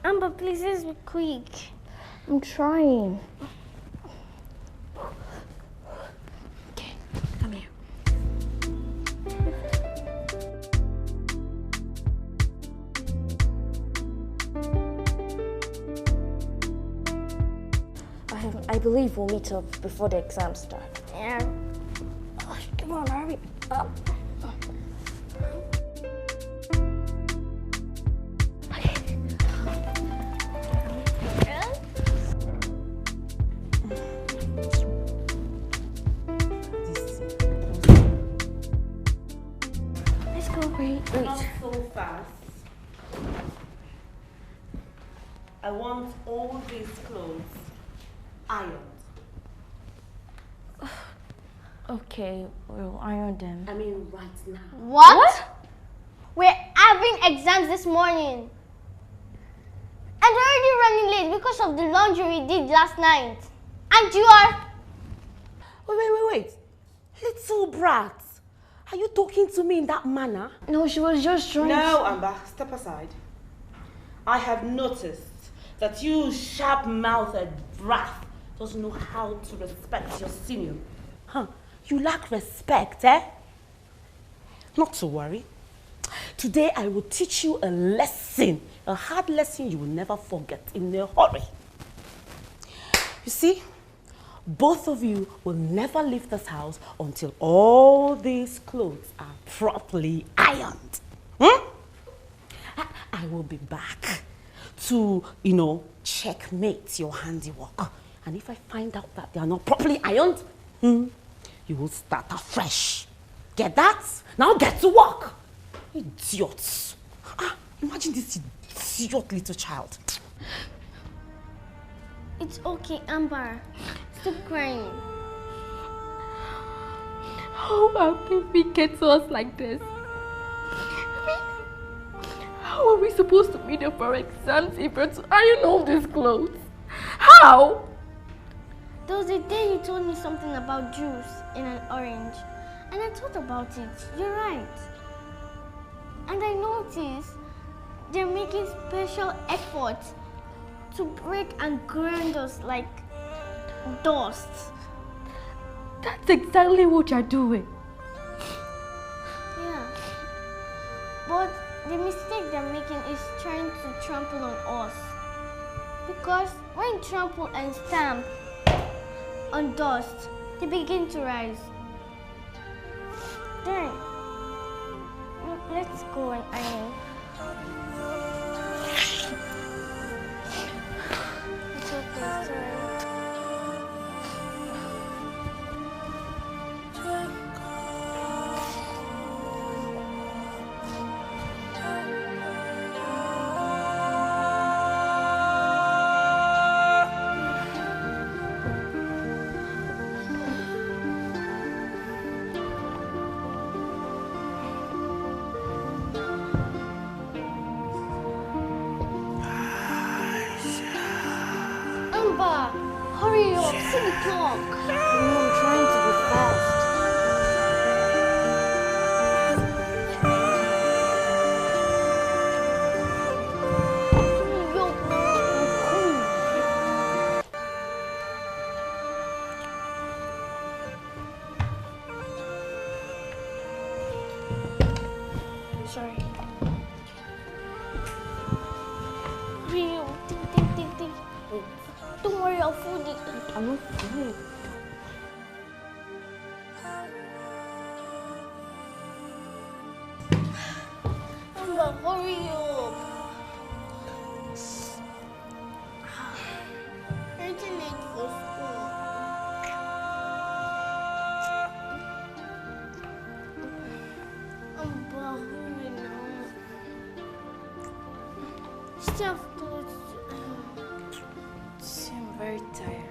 Speaker 3: Amber, please, let's be quick.
Speaker 4: I'm trying.
Speaker 3: Okay, come here.
Speaker 4: I believe we'll meet up before the exam starts.
Speaker 3: Yeah.
Speaker 4: Oh, come on, hurry up.
Speaker 6: Wait. Not so fast. I want all these clothes ironed.
Speaker 4: Okay, we'll iron them.
Speaker 6: I mean, right now.
Speaker 3: What? We're having exams this morning. And we're already running late because of the laundry we did last night. And you are...
Speaker 6: Wait. Little brat. Are you talking to me in that manner?
Speaker 4: No, she was just trying
Speaker 6: No, Amber, step aside. I have noticed that you sharp-mouthed brat doesn't know how to respect your senior. Huh? You lack respect, eh? Not to worry. Today I will teach you a lesson, a hard lesson you will never forget in a hurry. You see, both of you will never leave this house until all these clothes are properly ironed. I will be back to, checkmate your handiwork. And if I find out that they are not properly ironed, you will start afresh. Get that? Now get to work. Idiots. Imagine this idiot little child.
Speaker 3: It's okay, Amber. Stop crying.
Speaker 11: How have they get to us like this? I mean, how are we supposed to meet up for exams if we're to iron all these clothes? How?
Speaker 3: There was a day you told me something about juice in an orange, and I thought about it. You're right. And I noticed they're making special efforts to break and grind us like dust.
Speaker 11: That's exactly what you're doing.
Speaker 3: Yeah. But the mistake they're making is trying to trample on us. Because when you trample and stamp on dust, they begin to rise. Then, let's go and iron. It's okay, sorry. Hurry up, see the clock.
Speaker 4: I'm trying to be fast.
Speaker 3: Hurry up now. Sorry. Hurry up, think. Don't worry, I'll fold it.
Speaker 4: I'm not food.
Speaker 3: Amber, hurry up. It's too late for school. Amber, hurry now. Still have clothes.
Speaker 4: I'm very tired.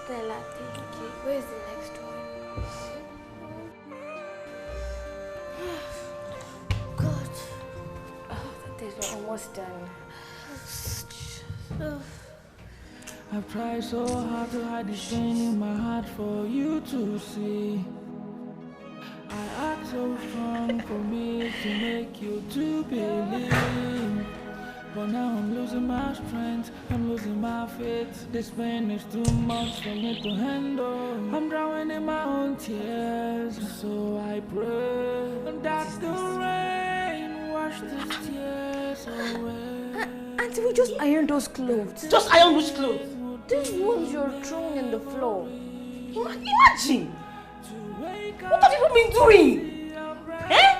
Speaker 4: Stella, thank you. Where's the next one? God. Oh, the days were almost done.
Speaker 5: I've tried so hard to hide this pain in my heart for you to see. I act so strong for me to make you to believe. But now I'm losing my strength, I'm losing my faith. This pain is too much for me to handle. I'm drowning in my own tears, so I pray that the rain wash these tears away.
Speaker 4: Auntie, we just ironed those clothes.
Speaker 10: Just iron which clothes?
Speaker 4: These ones you're throwing in the floor.
Speaker 10: Imagine! What have you been doing? Eh?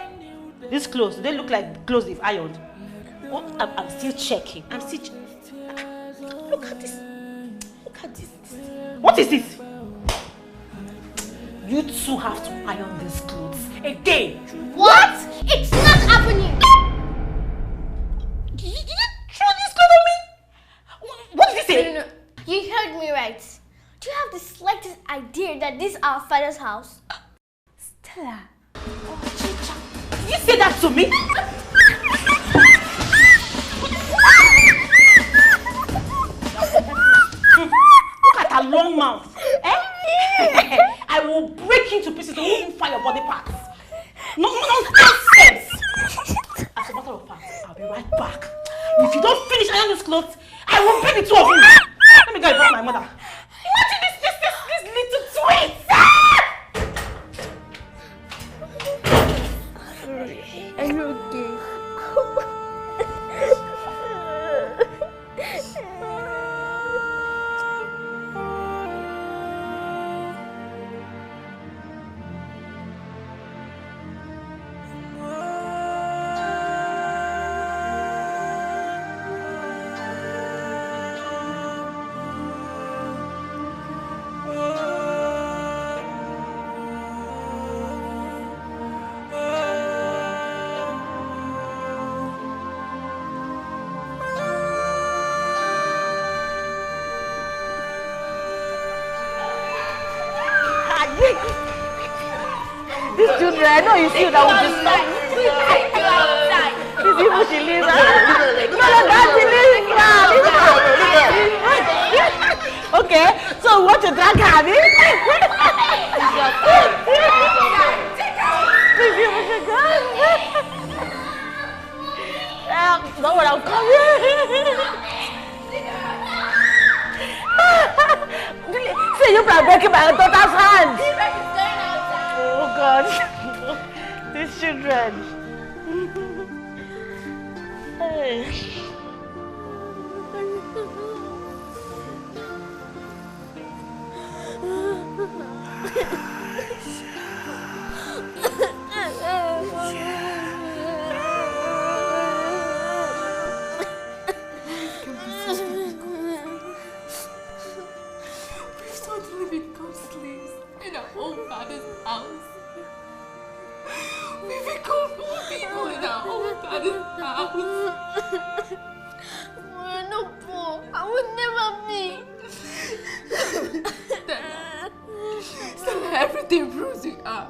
Speaker 10: These clothes, they look like clothes they've ironed. What? I'm still checking. Look at this. Look at this. What is this? You two have to iron these clothes again.
Speaker 3: What? It's not happening.
Speaker 10: Did you throw this clothes on me? What did you say?
Speaker 3: No. You heard me right. Do you have the slightest idea that this is our father's house?
Speaker 4: Stella.
Speaker 10: Did you say that to me? Look at her long mouth. Eh? I will break into pieces and even fire your body parts. No nonsense. As a matter of fact, I'll be right back. If you don't finish ironing those clothes, I will bring the two of you. Let me go and bring my mother. Imagine this little twins.
Speaker 4: Are you okay?
Speaker 10: These children, I know you see that would just stop. These people she lives. No, okay, so what you drink, Abby? These people should go. No one, I'll come here. See, you are breaking my daughter's hand. Oh God, these children. Hey.
Speaker 3: We're not poor. I would never
Speaker 16: the rules you are.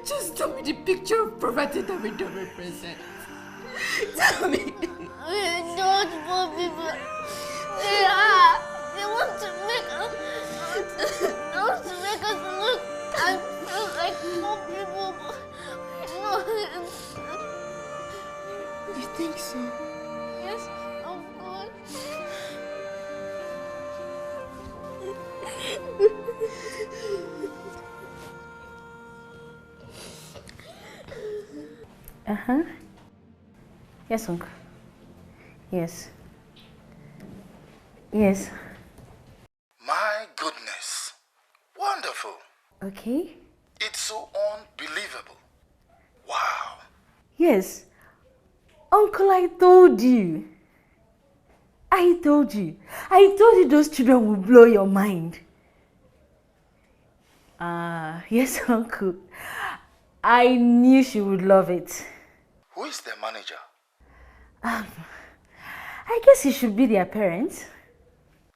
Speaker 16: Just tell me the picture of poverty that we don't represent. Tell me.
Speaker 3: We don't poor people. They are. They want to make us. They want to make us look and feel like poor people. No.
Speaker 16: You think so?
Speaker 3: Yes, of course.
Speaker 10: Uh-huh. Yes, uncle. Yes. Yes.
Speaker 2: My goodness. Wonderful.
Speaker 10: Okay.
Speaker 2: It's so unbelievable. Wow.
Speaker 10: Yes. Uncle, I told you. I told you. I told you those children will blow your mind. Yes, uncle. I knew she would love it.
Speaker 2: Who is their manager?
Speaker 10: I guess it should be their parents.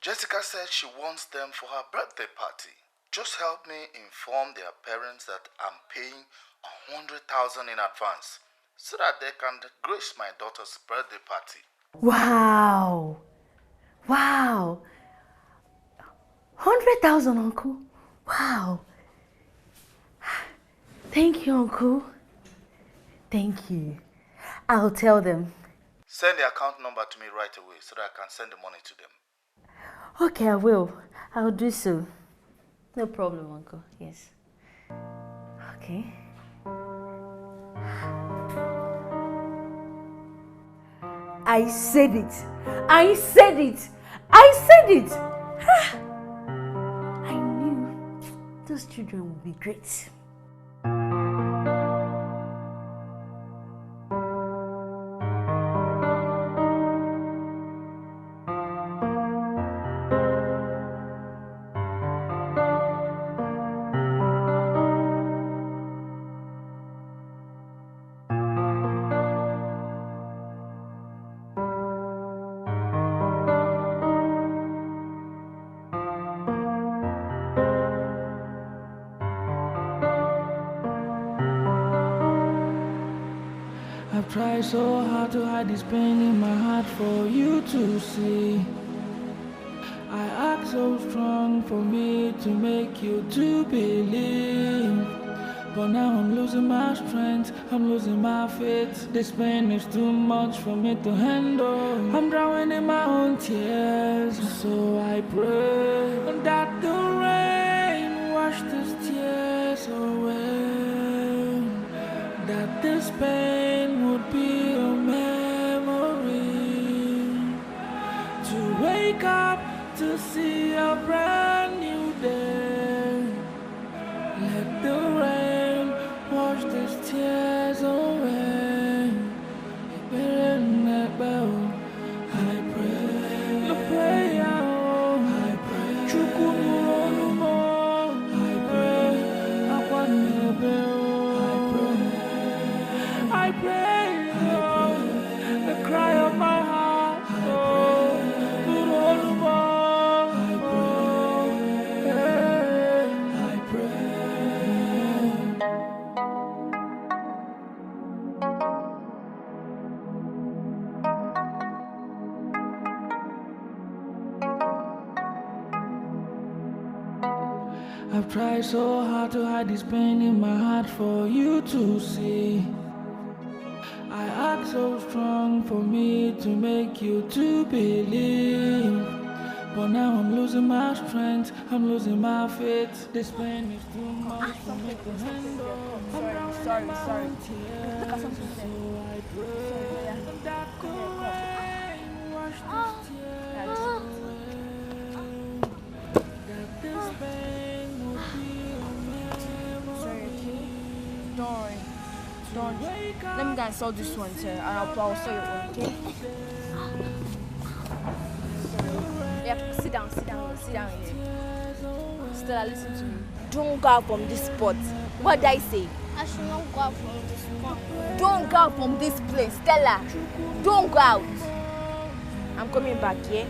Speaker 2: Jessica said she wants them for her birthday party. Just help me inform their parents that I'm paying 100,000 in advance so that they can grace my daughter's birthday party.
Speaker 10: Wow. Wow. 100,000, uncle. Wow. Thank you, uncle. Thank you. I'll tell them.
Speaker 2: Send the account number to me right away so that I can send the money to them.
Speaker 10: Okay, I will. I'll do so. No problem, uncle. Yes. Okay. I said it. I said it. I said it. I knew those children would be great.
Speaker 5: I've tried so hard to hide this pain in my heart for you to see. I act so strong for me to make you to believe. But now I'm losing my strength, I'm losing my faith. This pain is too much for me to handle. I'm drowning in my own tears. So I pray that the rain wash these tears away. That this pain would be a memory. To wake up to see a brand new day. Let the rain wash these tears away. I pray, the prayer, I pray, I pray, the cry of my heart. I've tried so hard to hide this pain in my heart for you to see. I act so strong for me to make you to believe. But now I'm losing my strength, I'm losing my faith. This pain is too much for me to handle.
Speaker 4: Sorry.
Speaker 5: So I pray that the rain wash these tears away. That this pain will be a memory.
Speaker 4: Don't worry. Let me go and solve this one, sir, and I'll solve your own, okay? Yeah, sit down here. Stella, listen to me. Don't go out from this spot. What did I say?
Speaker 3: I should not go out from this spot.
Speaker 4: Don't go out from this place, Stella. Don't go out. I'm coming back, yeah?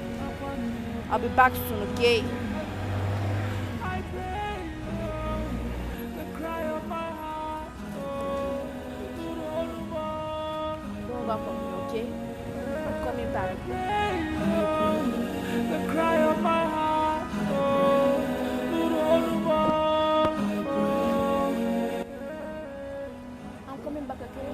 Speaker 4: I'll be back soon, okay?
Speaker 11: far from me, okay? I'm coming back.
Speaker 5: The cry of my heart.
Speaker 11: I'm coming back, okay?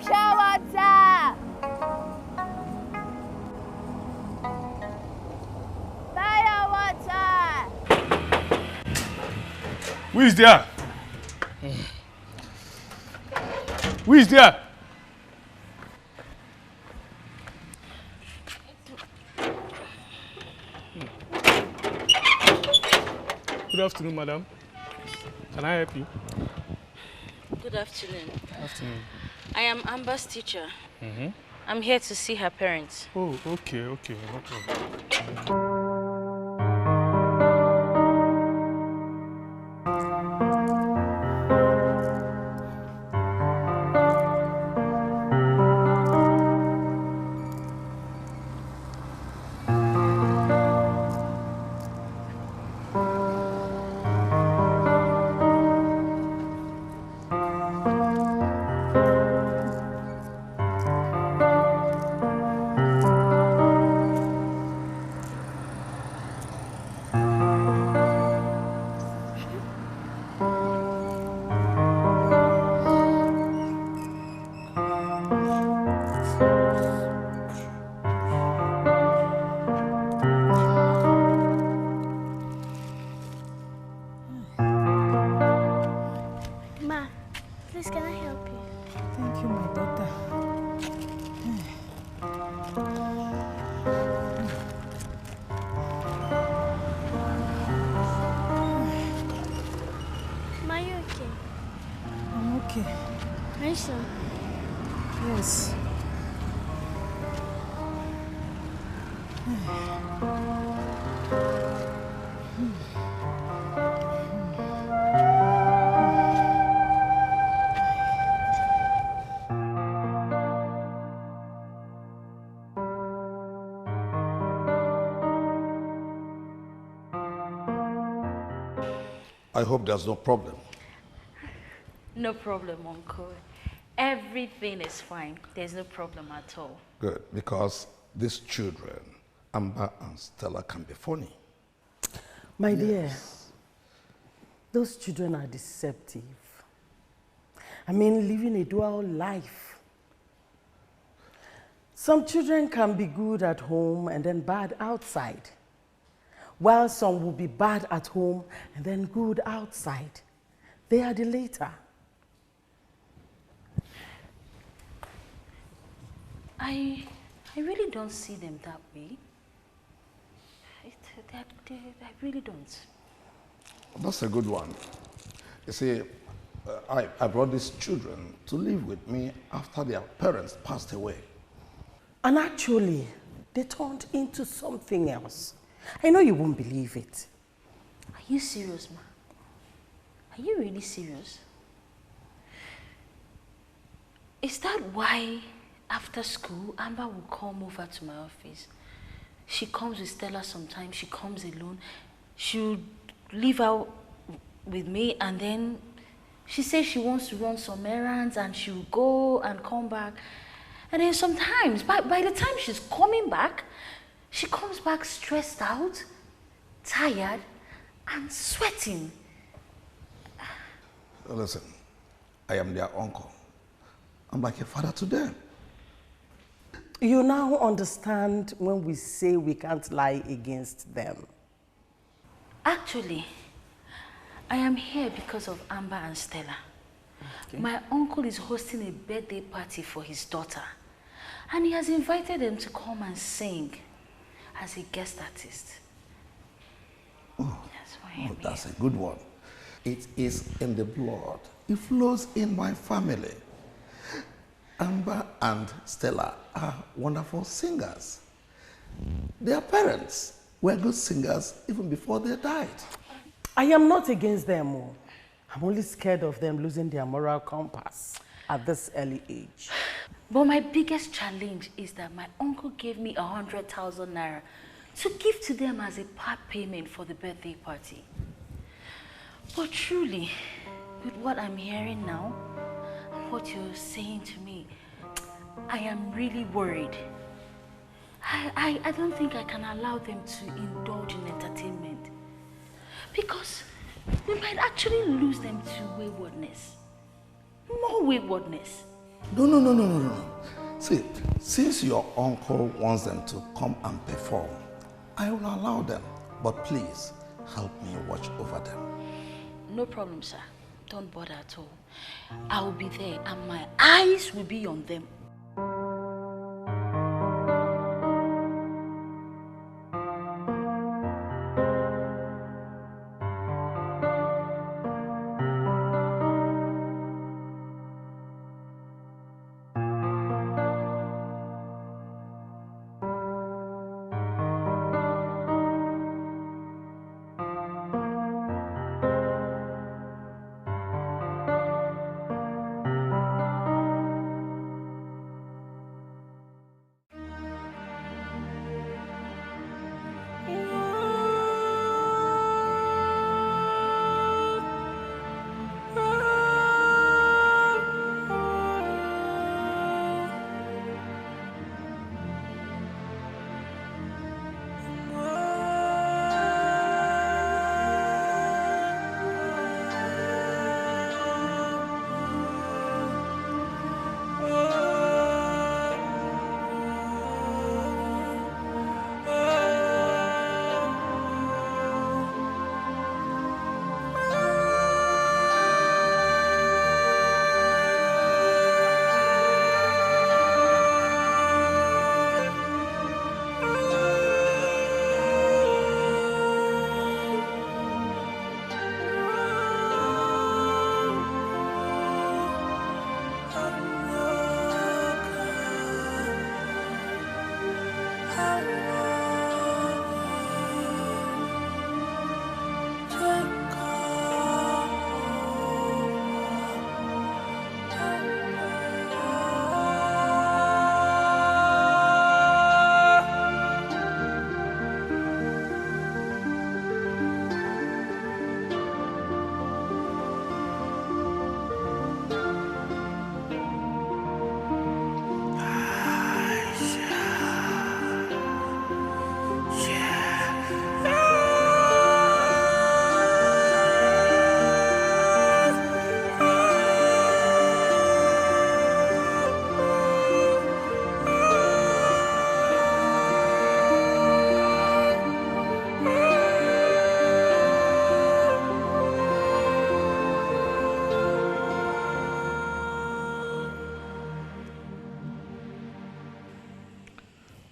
Speaker 11: Pure water! Fire water!
Speaker 14: Who is there? Who is there? Good afternoon, madam. Can I help you?
Speaker 9: Good afternoon.
Speaker 14: Good afternoon.
Speaker 9: I am Amber's teacher. I'm here to see her parents.
Speaker 14: Oh, okay, no problem.
Speaker 3: Ma, please can I help you?
Speaker 10: Thank you, my daughter.
Speaker 3: Ma, are you okay?
Speaker 10: I'm okay.
Speaker 3: Are you sure?
Speaker 10: Yes.
Speaker 17: I hope there's no problem.
Speaker 9: No problem, Uncle. Everything is fine. There's no problem at all.
Speaker 17: Good, because these children, Amber and Stella, can be funny.
Speaker 6: My dear, those children are deceptive. I mean, living a dual life. Some children can be good at home and then bad outside, while some will be bad at home and then good outside. They are the latter.
Speaker 9: I really don't see them that way. I really don't.
Speaker 17: That's a good one. You see, I brought these children to live with me after their parents passed away.
Speaker 6: And actually, they turned into something else. I know you won't believe it.
Speaker 9: Are you serious, ma? Are you really serious? Is that why after school, Amber will come over to my office? She comes with Stella sometimes, she comes alone. She'll leave out with me and then she says she wants to run some errands and she'll go and come back. And then sometimes, by the time she's coming back, she comes back stressed out, tired, and sweating.
Speaker 17: Listen, I am their uncle. I'm like a father to them.
Speaker 6: You now understand when we say we can't lie against them.
Speaker 9: Actually, I am here because of Amber and Stella. Okay. My uncle is hosting a birthday party for his daughter, and he has invited them to come and sing as a guest artist.
Speaker 17: That's a good one. It is in the blood. It flows in my family. Amber and Stella are wonderful singers. Their parents were good singers even before they died.
Speaker 6: I am not against them. I'm only scared of them losing their moral compass at this early age.
Speaker 9: But my biggest challenge is that my uncle gave me 100,000 naira to give to them as a part payment for the birthday party. But truly, with what I'm hearing now, and what you're saying to me, I am really worried. I don't think I can allow them to indulge in entertainment. Because we might actually lose them to waywardness. More waywardness.
Speaker 17: No. See, since your uncle wants them to come and perform, I will allow them. But please, help me watch over them.
Speaker 9: No problem, sir. Don't bother at all. I will be there and my eyes will be on them.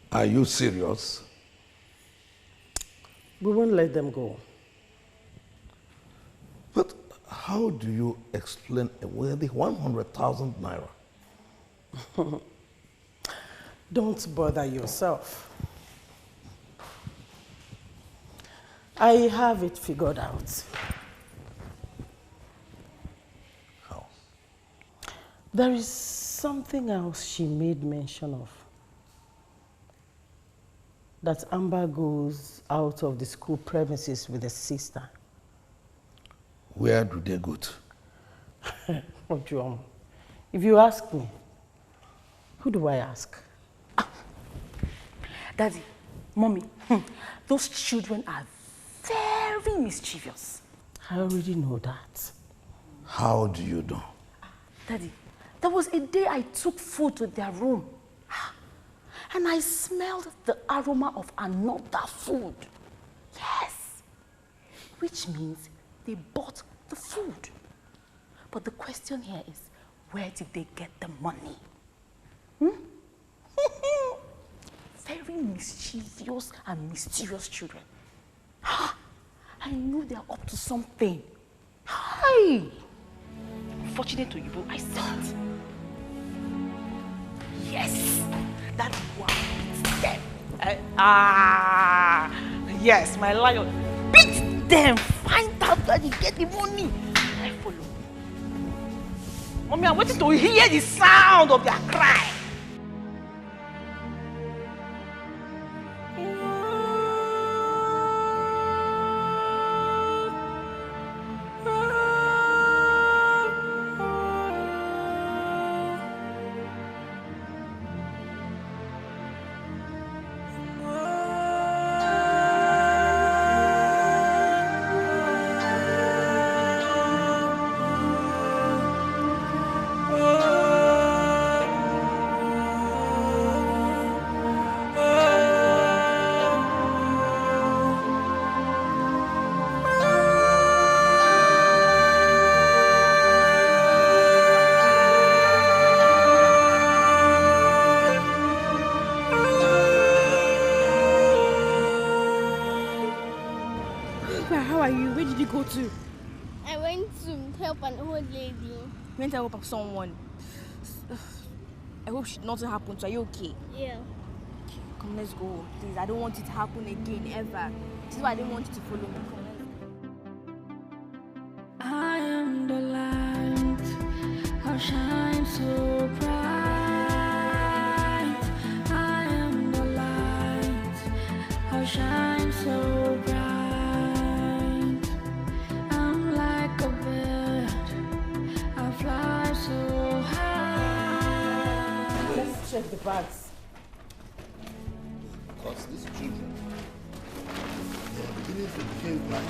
Speaker 17: Are you serious?
Speaker 6: We won't let them go.
Speaker 17: But how do you explain a worthy 100,000 naira?
Speaker 6: Don't bother yourself. I have it figured out.
Speaker 17: How?
Speaker 6: There is something else she made mention of. That Amber goes out of the school premises with a sister.
Speaker 17: Where do they go to?
Speaker 6: If you ask me, who do I ask?
Speaker 9: Daddy, Mommy, those children are very mischievous.
Speaker 6: I already know that.
Speaker 17: How do you know?
Speaker 9: Daddy, there was a day I took food to their room and I smelled the aroma of another food. Yes. Which means they bought the food. But the question here is, where did they get the money? Very mischievous and mysterious children. I knew they are up to something. Hi! Unfortunate to you, I said it. Yes! That one beats them. Yes, my lion. Beat them! Find out where they get the money. I follow. Mommy, I'm waiting to hear the sound of their cry.
Speaker 12: How are you? Where did you go to?
Speaker 3: I went to help an old lady.
Speaker 12: You went to help someone. I hope nothing happened. So are you okay?
Speaker 3: Yeah.
Speaker 12: Come, let's go. Please, I don't want it to happen again, ever. This is why I didn't want you to follow me. Come, let's go.
Speaker 5: I am the light, I'll shine so bright. I am the light, I'll shine so bright. I'm like a bird, I fly so high.
Speaker 6: Let's check the bags.
Speaker 17: Because these children, they're beginning to behave like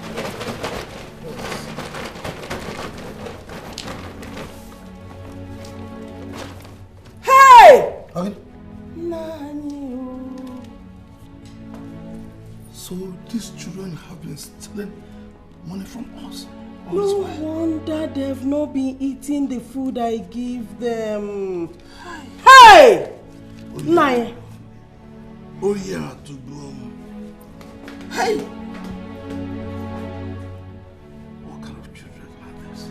Speaker 6: Hey!
Speaker 17: So these children have been stealing money from us.
Speaker 6: No wonder they've not been eating the food I give them. Hey! Nine.
Speaker 17: Oh yeah, to go. Hey! What kind of children are this?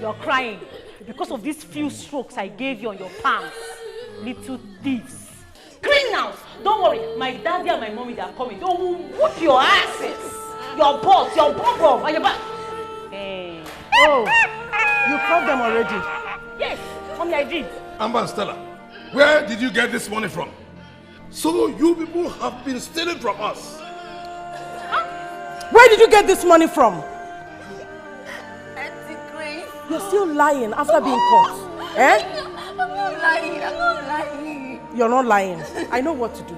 Speaker 10: You're crying because of these few strokes I gave you on your palms. Little thieves. Clean now. Don't worry. My daddy and my mommy, they are coming. They will whoop your asses. Your balls, your bum on your back. Hey.
Speaker 6: Oh, you caught them already?
Speaker 10: Yes, mommy, I did.
Speaker 17: Amber and Stella, where did you get this money from? So you people have been stealing from us.
Speaker 6: Where did you get this money from?
Speaker 12: Auntie Grace.
Speaker 6: You're still lying after being caught. Eh?
Speaker 12: I'm not lying. I'm not lying.
Speaker 6: You're not lying. I know what to do.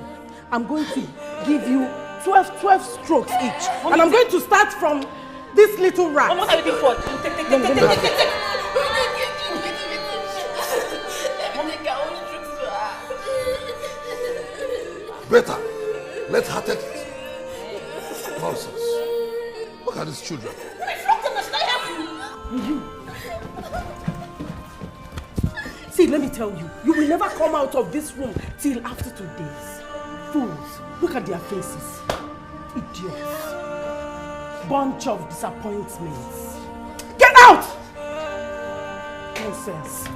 Speaker 6: I'm going to give you 12 strokes each. And I'm going to start from this little rat.
Speaker 10: What are you waiting for? Take.
Speaker 17: Better, let her take it. Nonsense. Look at these children.
Speaker 6: You. See, let me tell you, you will never come out of this room till after 2 days. Fools, look at their faces. Idiots. Bunch of disappointments. Get out! Nonsense.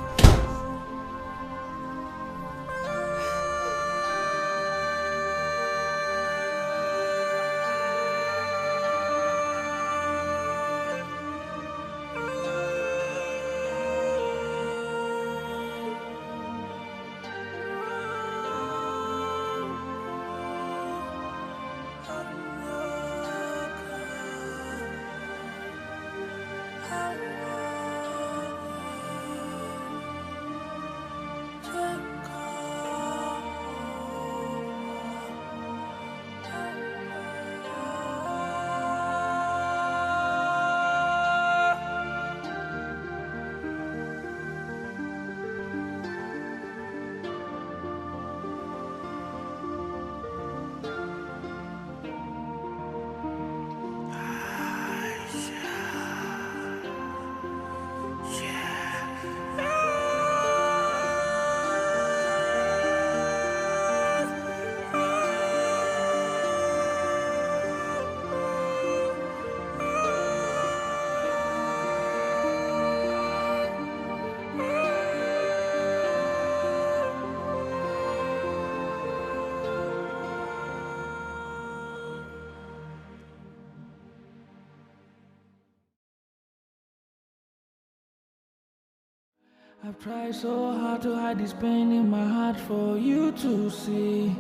Speaker 5: I've tried so hard to hide this pain in my heart for you to see.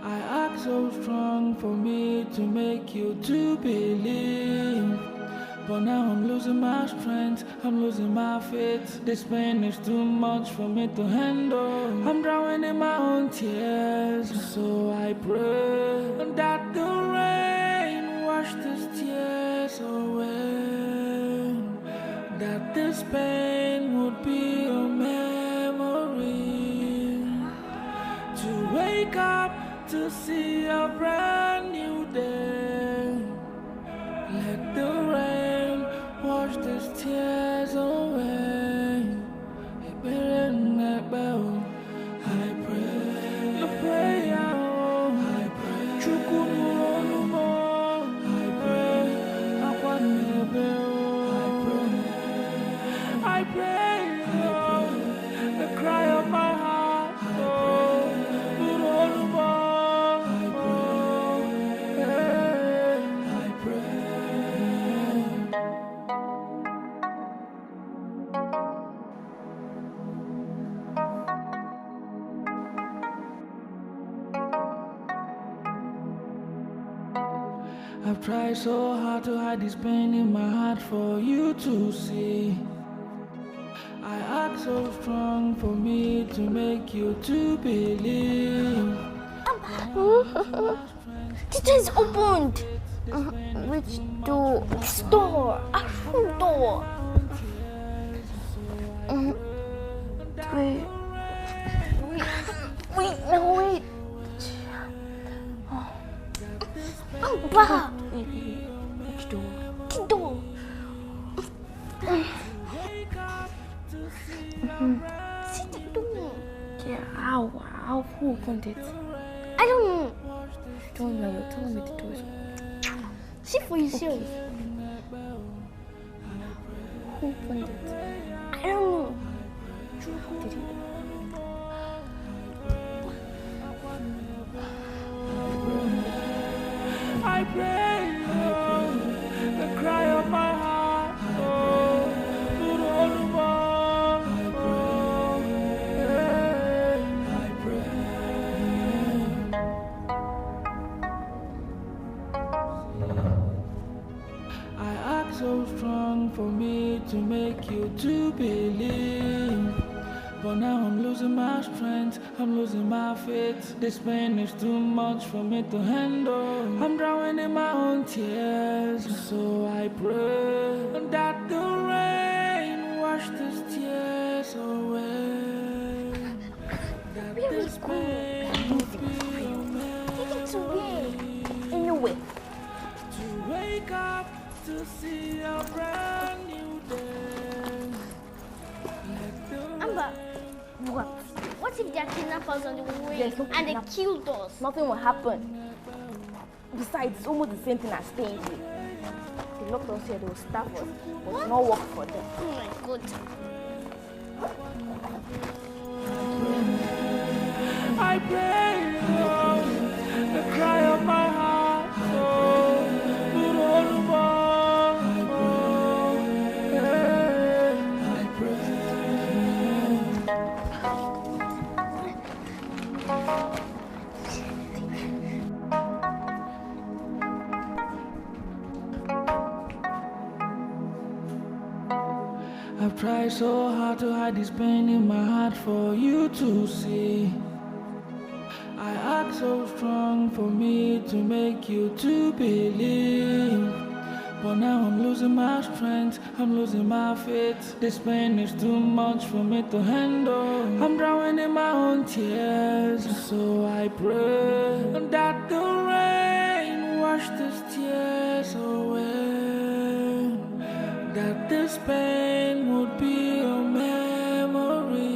Speaker 5: I act so strong for me to make you to believe. But now I'm losing my strength, I'm losing my faith. This pain is too much for me to handle. I'm drowning in my own tears. So I pray that the rain wash these tears away. That this pain would be a memory. To wake up to see a brand new day. I've tried so hard to hide this pain in my heart for you to see. I act so strong for me to make you to believe.
Speaker 3: The door is opened. Which door? This door. A room door. Wait. Wait. Abba.
Speaker 4: Which door?
Speaker 3: The door. See the door.
Speaker 4: Yeah, how who opened it?
Speaker 3: I don't know.
Speaker 4: Don't know, you're telling me the door is
Speaker 3: See for yourself.
Speaker 4: Who opened it?
Speaker 3: I don't know.
Speaker 4: How did you?
Speaker 5: I pray, Lord, the cry of my heart, oh, I act so strong for me to make you to believe. But now I'm losing my strength, I'm losing my faith. This pain is too much for me to handle. I'm drowning in my own tears. So I pray that the rain wash these tears away. That this pain will be
Speaker 3: Take it away. Anyway.
Speaker 5: to wake up to see a brand new day.
Speaker 3: Amber, what if there are kidnappers on the way
Speaker 4: There's no
Speaker 3: and they
Speaker 4: kidnap-
Speaker 3: killed us?
Speaker 4: Nothing will happen. Besides, it's almost the same thing as staying here. They locked us here, they will starve us, but it's not work for them.
Speaker 3: Oh my God.
Speaker 5: I pray, Lord, the cry of my heart, oh, I pray. I've tried so hard to hide this pain in my heart for you to see. I act so strong for me to make you to believe. But now I'm losing my strength, I'm losing my faith. This pain is too much for me to handle. I'm drowning in my own tears. So I pray that the rain wash these tears away. That this pain would be a memory.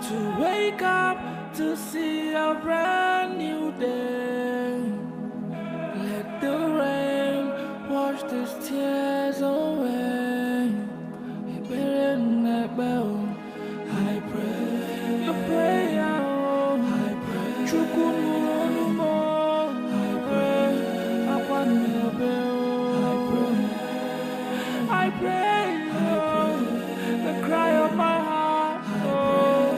Speaker 5: To wake up to see a brand new day. Let the rain wash these tears away. I pray, I pray, I pray. Chukunurumo, I pray, I pray, Lord, the cry of my heart, oh,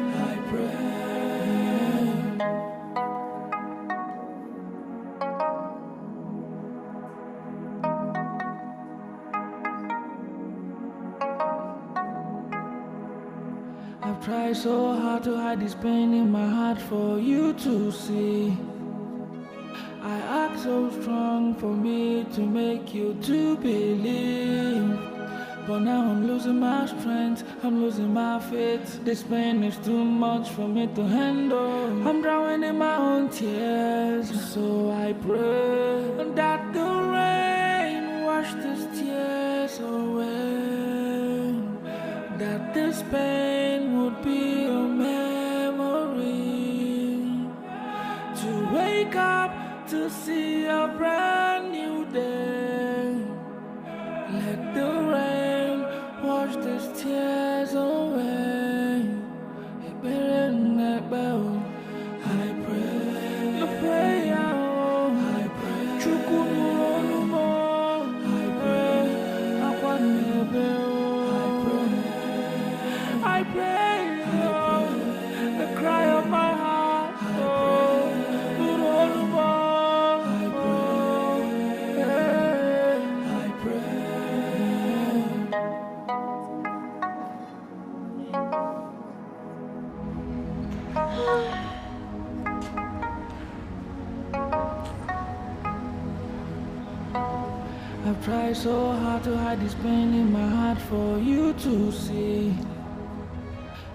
Speaker 5: I pray. I've tried so hard to hide this pain in my heart for you to see. I act so strong for me to make you to believe. But now I'm losing my strength, I'm losing my faith. This pain is too much for me to handle. I'm drowning in my own tears. So I pray that the rain wash these tears away. That this pain would be a memory. To wake up to see a brand new day. Let the rain wash these tears away. I pray, I pray, I pray. Chukunurumo, I pray, I pray, Lord, the cry of I've tried so hard to hide this pain in my heart for you to see.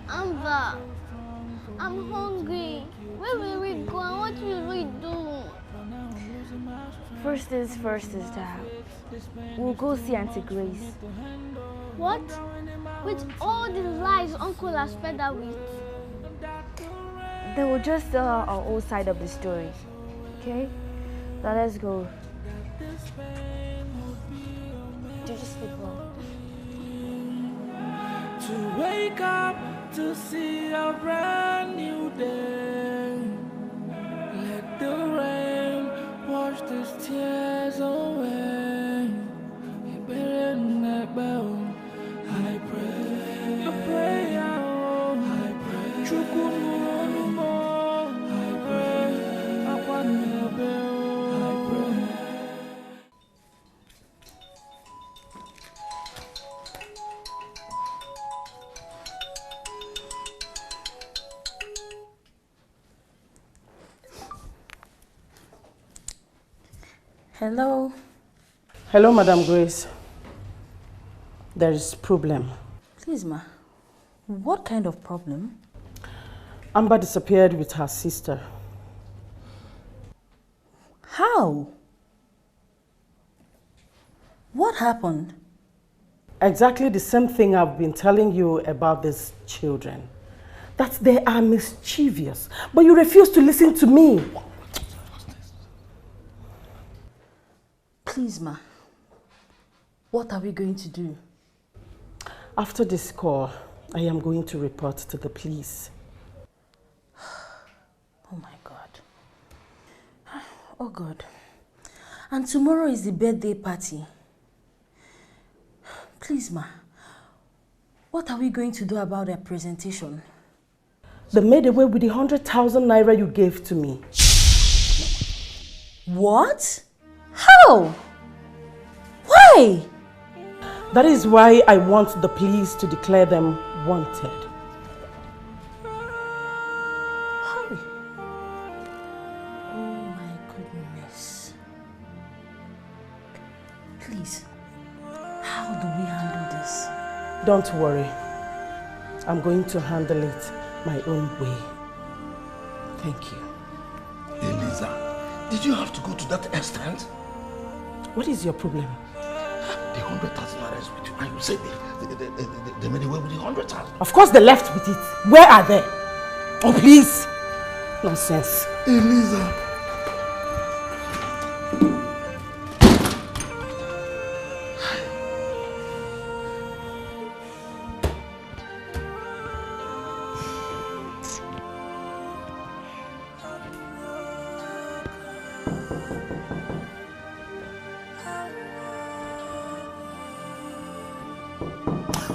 Speaker 3: Amber, I'm hungry. Where will we go and what will we do?
Speaker 12: First is that we'll go see Auntie Grace.
Speaker 3: What? With all the lies Uncle has fed her with?
Speaker 12: They will just tell her our old side of the story. Okay? Now let's go. Do you sleep well?
Speaker 5: To wake up to see a brand new day. Let the rain wash these tears away. I pray, I pray, I pray. Chukwumuonumo, I pray, Akwanebe, I pray.
Speaker 4: Hello.
Speaker 6: Hello, Madam Grace. There is problem.
Speaker 4: Please, ma. What kind of problem?
Speaker 6: Amber disappeared with her sister.
Speaker 4: How? What happened?
Speaker 6: Exactly the same thing I've been telling you about these children. That they are mischievous, but you refuse to listen to me.
Speaker 4: Please, ma. What are we going to do?
Speaker 6: After this call, I am going to report to the police.
Speaker 4: Oh my God. Oh God. And tomorrow is the birthday party. Please, ma. What are we going to do about their presentation?
Speaker 6: They made away with the 100,000 naira you gave to me.
Speaker 4: What? How? Why?
Speaker 6: That is why I want the police to declare them wanted.
Speaker 4: How? Oh my goodness. Please, how do we handle this?
Speaker 6: Don't worry. I'm going to handle it my own way. Thank you.
Speaker 17: Eliza, did you have to go to that extent?
Speaker 6: What is your problem?
Speaker 17: The 100,000 naira is with you, and you said they made away with the 100,000.
Speaker 6: Of course they left with it. Where are they? Oh, please. Nonsense.
Speaker 17: Eliza.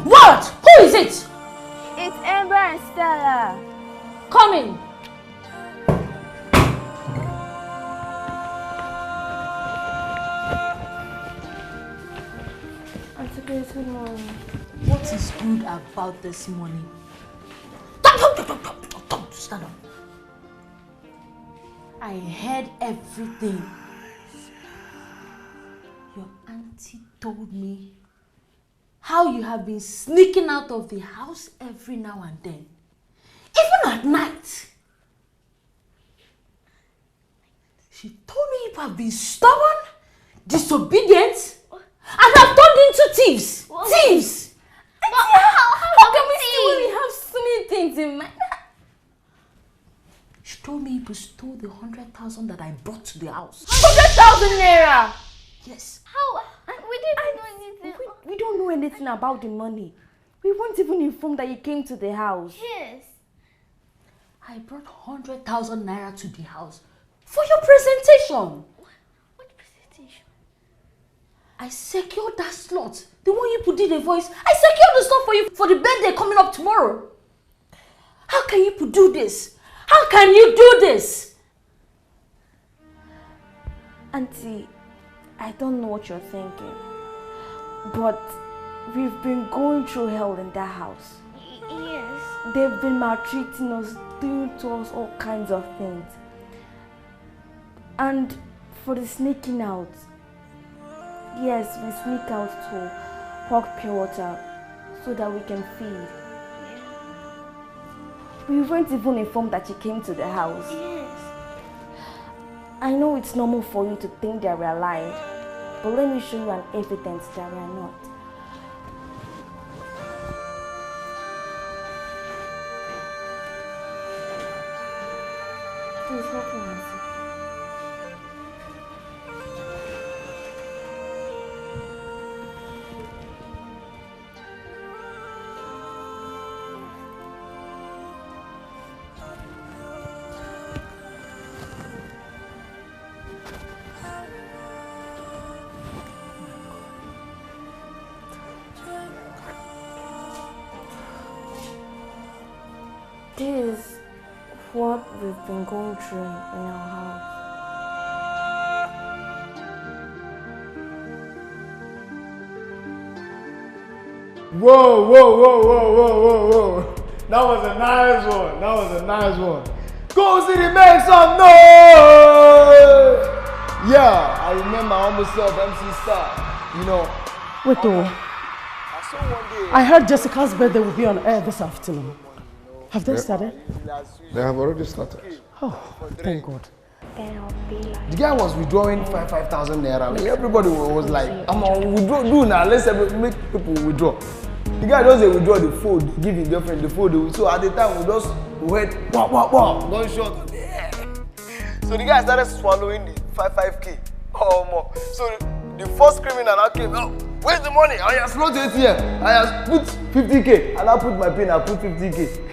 Speaker 4: What? Who is it?
Speaker 12: It's Amber and Stella.
Speaker 4: Come in.
Speaker 12: Auntie Grace, good morning.
Speaker 4: What is good about this morning? Stand up. I heard everything. Your auntie told me how you have been sneaking out of the house every now and then. Even at night. She told me you have been stubborn, disobedient, and have turned into thieves.
Speaker 12: What?
Speaker 4: Thieves!
Speaker 12: But how can we still only have so many things in mind?
Speaker 4: She told me you stole the 100,000 that I brought to the house.
Speaker 12: 100,000 naira!
Speaker 4: Yes.
Speaker 12: How? We didn't know anything. We don't know anything about the money. We weren't even informed that you came to the house.
Speaker 3: Yes.
Speaker 4: I brought 100,000 naira to the house for your presentation.
Speaker 3: What presentation?
Speaker 4: I secured that slot. The one you put in the voice. I secured the slot for you for the birthday coming up tomorrow. How can you do this? How can you do this?
Speaker 12: Auntie, I don't know what you're thinking, but we've been going through hell in that house.
Speaker 3: Yes.
Speaker 12: They've been maltreating us, doing to us all kinds of things. And for the sneaking out, yes, we sneak out to hog pure water so that we can feed. We weren't even informed that she came to the house.
Speaker 3: Yes.
Speaker 12: I know it's normal for you to think that we are lying, but let me show you an evidence that we are not. Please help me answer. This is what we've been going through in our house.
Speaker 18: Whoa, whoa, whoa, whoa, whoa, whoa, whoa. That was a nice one. That was a nice one. Go City, make some noise! Yeah, I remember I almost saw MC Star. You know.
Speaker 6: Wait, oh. I heard Jessica's birthday will be on air this afternoon. Have they started?
Speaker 17: They have already started.
Speaker 6: Oh, thank God.
Speaker 3: Then I'll be like...
Speaker 18: The guy was withdrawing 5,000 naira. Everybody was like, I'm on withdraw, do now, let's make people withdraw. The guy doesn't withdraw the food, give his girlfriend the food. So at the time, we just went, wow, gunshot. Yeah. So the guy started swallowing the 5K or more. So the first criminal now came, oh, where's the money? I just wrote it here. I just put 50K. And I put my pin, I put 50K.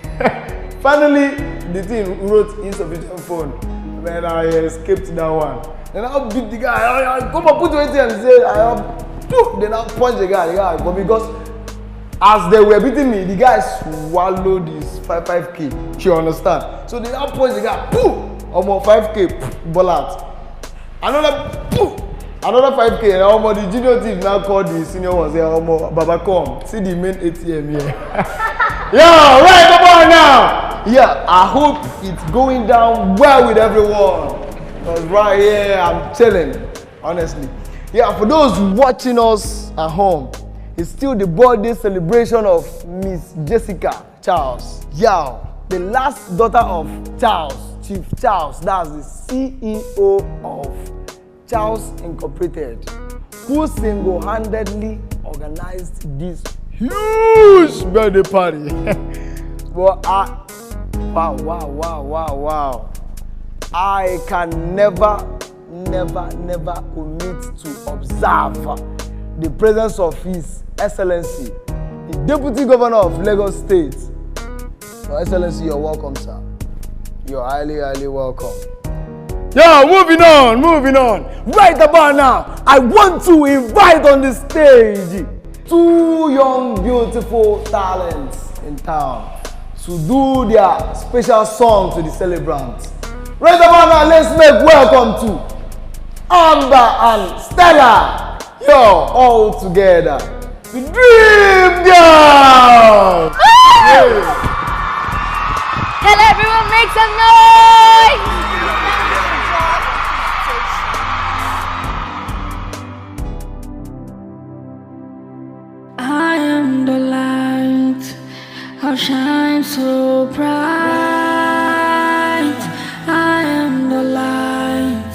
Speaker 18: Finally, the thing wrote insufficient phone. Man, I escaped that one. Then I beat the guy. I come and put 20 and say, then I punch the guy. But because as they were beating me, the guy swallowed his 5K. You understand? So they now punch the guy. Almost 5K, ball out. Another 5K. And almost the junior team now called the senior ones. Say, almost Baba come. See the main ATM here. Yo, right, come on now. Yeah, I hope it's going down well with everyone. Because right here, I'm chilling, honestly. Yeah, for those watching us at home, it's still the birthday celebration of Miss Jessica Charles. Yeah, the last daughter of Charles, Chief Charles, that's the CEO of Charles Incorporated, who single-handedly organized this huge birthday party. But wow. I can never omit to observe the presence of His Excellency, the Deputy Governor of Lagos State. Your Excellency, you're welcome, sir. You're highly welcome. Yeah, moving on. Right about now, I want to invite on the stage 2 young, beautiful talents in town to do their special song to the celebrants. Right about now, let's make welcome to Amber and Stella. Yo, all together. The Dream Girls!
Speaker 3: Yeah. Can everyone make some noise?
Speaker 5: I am the light, I'll shine so bright. I am the light,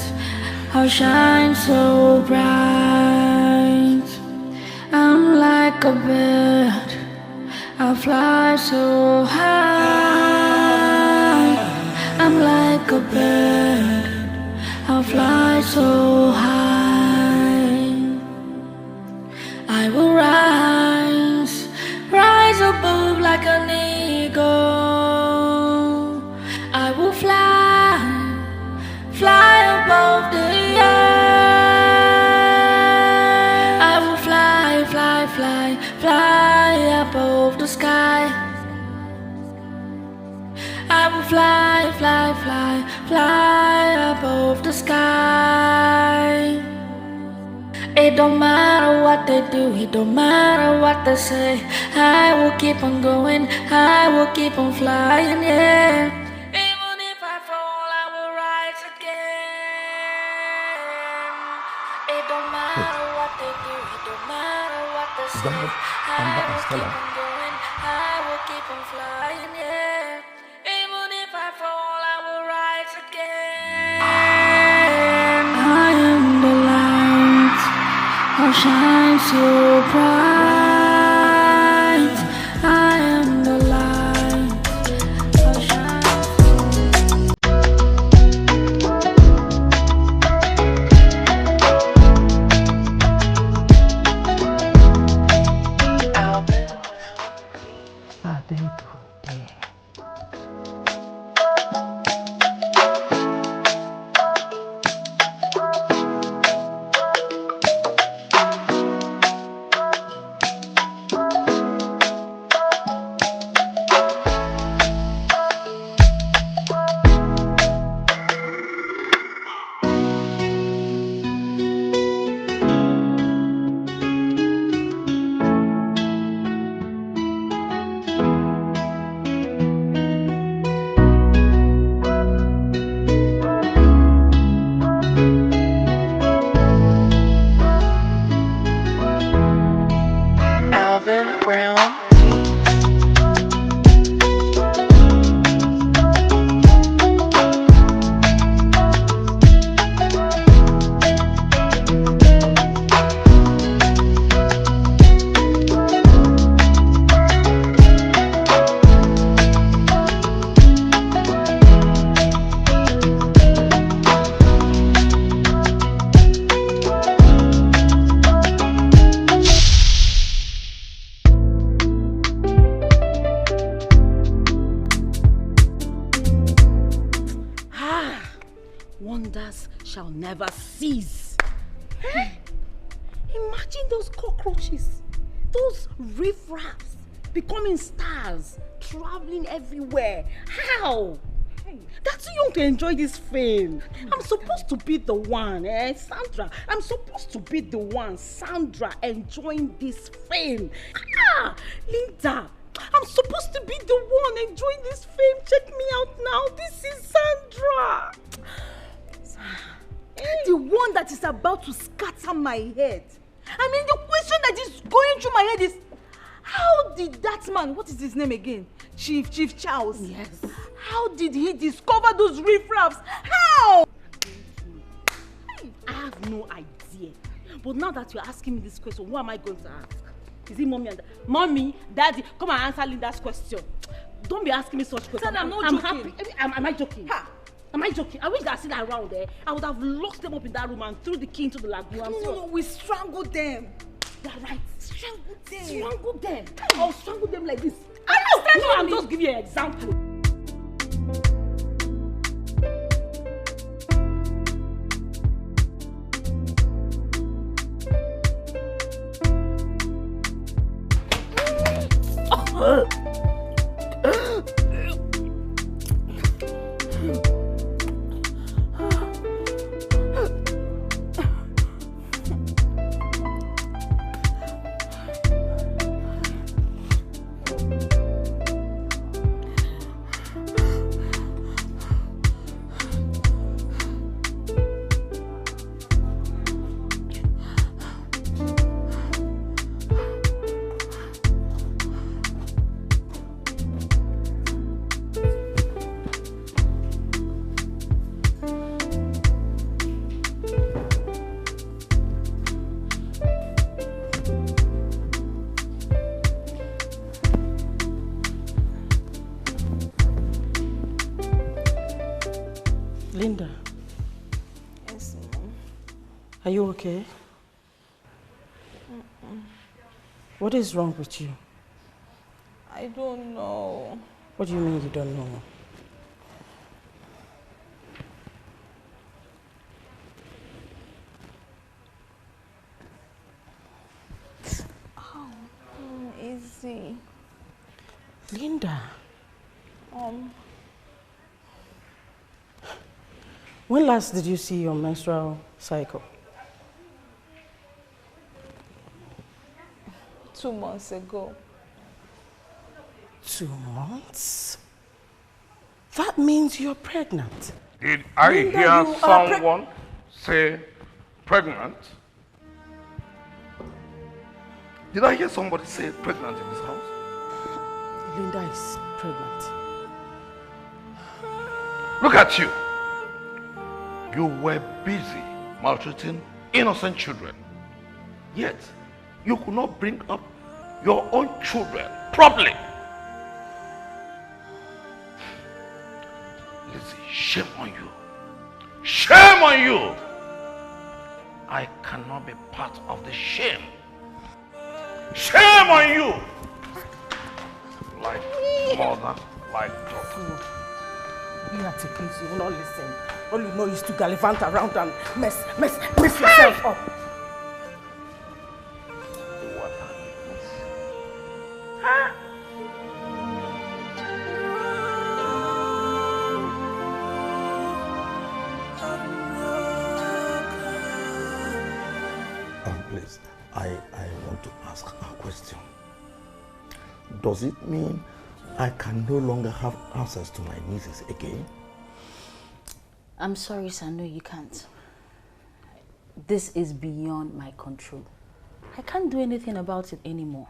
Speaker 5: I'll shine so bright. I'm like a bird, I'll fly so high. I'm like a bird, I'll fly so high. I will rise above like an eagle. I will fly above the air. I will fly above the sky. I will fly above the sky. It don't matter what they do, it don't matter what they say. I will keep on going, I will keep on flying, yeah. Even if I fall, I will rise again. It don't matter what they do, it don't matter what they say. I will keep on going, I will keep on flying, yeah. Even if I fall, I will rise again. I am the light, I'll shine so bright. I am the light, I'll shine.
Speaker 10: Wonders shall never cease. Eh? Imagine those cockroaches, those riffraffs becoming stars, traveling everywhere. How? That's you to enjoy this fame. I'm supposed to be the one, Sandra. I'm supposed to be the one, Sandra, enjoying this fame. Linda, I'm supposed to be the one enjoying this fame. Check me out now. This is Sandra.
Speaker 19: The one that is about to scatter my head. I mean, the question that is going through my head is, how did that man, what is his name again? Chief Charles.
Speaker 10: Yes.
Speaker 19: How did he discover those riffraffs? How?
Speaker 10: I have no idea. But now that you're asking me this question, who am I going to ask? Is it mommy and mommy, daddy? Come and answer Linda's question. Don't be asking me such questions.
Speaker 19: I'm not joking.
Speaker 10: Happy. Am I joking? Am I joking? I wish that I sit around there. I would have locked them up in that room and threw the key into the lagoon.
Speaker 19: No, we strangled them.
Speaker 10: You're right.
Speaker 19: Strangled them.
Speaker 10: Strangled them. I'll strangle them like this.
Speaker 19: No,
Speaker 10: I'm just giving you an example. Linda.
Speaker 7: Yes, Mom.
Speaker 10: Are you okay? What is wrong with you?
Speaker 7: I don't know.
Speaker 10: What do you mean you don't know?
Speaker 7: Easy.
Speaker 10: Linda. When last did you see your menstrual cycle?
Speaker 12: 2 months ago.
Speaker 6: 2 months? That means you're pregnant.
Speaker 1: Did I
Speaker 6: Linda,
Speaker 1: hear
Speaker 6: you are
Speaker 1: someone say pregnant? Did I hear somebody say pregnant in this house?
Speaker 6: Linda is pregnant.
Speaker 1: Look at you. You were busy maltreating innocent children. Yet, you could not bring up your own children properly. Lizzie, shame on you. Shame on you! I cannot be part of the shame. Shame on you! Like mother, like daughter.
Speaker 6: You are to please, you will not listen. All you know is to gallivant around and mess yourself up.
Speaker 17: Please, I want to ask a question. Does it mean I can no longer have access to my nieces again?
Speaker 9: I'm sorry, sir. No, you can't. This is beyond my control. I can't do anything about it anymore.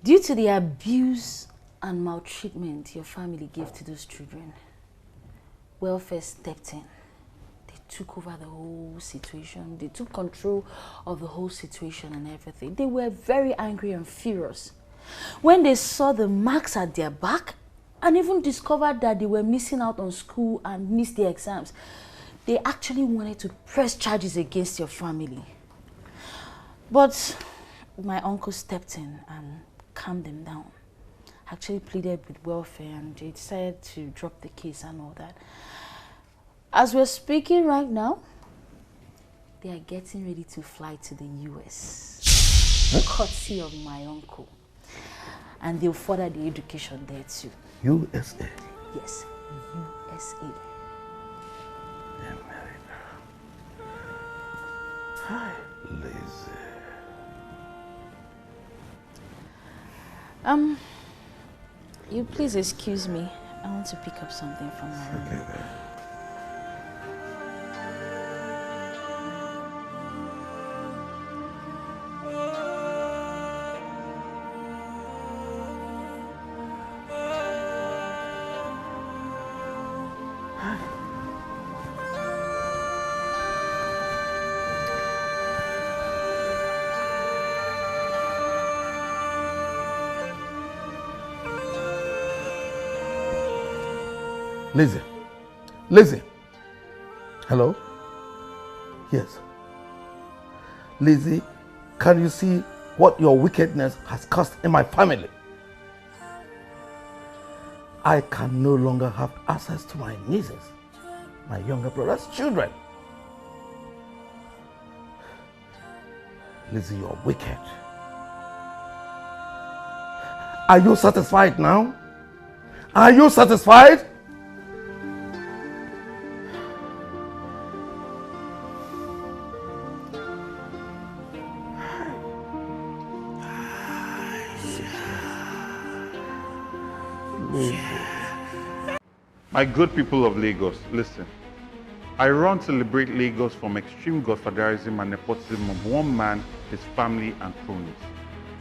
Speaker 9: Due to the abuse and maltreatment your family gave to those children, welfare stepped in. They took over the whole situation. They took control of the whole situation and everything. They were very angry and furious when they saw the marks at their back and even discovered that they were missing out on school and missed their exams. They actually wanted to press charges against your family. But my uncle stepped in and calmed them down. Actually pleaded with welfare and they decided to drop the case and all that. As we're speaking right now, they are getting ready to fly to the US, courtesy of my uncle. And they'll further the education there too.
Speaker 17: USA?
Speaker 9: Yes, USA.
Speaker 17: Hi, Lizzie.
Speaker 9: You please excuse me. I want to pick up something from my room.
Speaker 17: Okay, then. Lizzie. Lizzie. Hello? Yes. Lizzie, can you see what your wickedness has caused in my family? I can no longer have access to my nieces, my younger brother's children. Lizzie, you're wicked. Are you satisfied now? Are you satisfied?
Speaker 1: My good people of Lagos, listen. I run to liberate Lagos from extreme godfatherism and nepotism of one man, his family and cronies.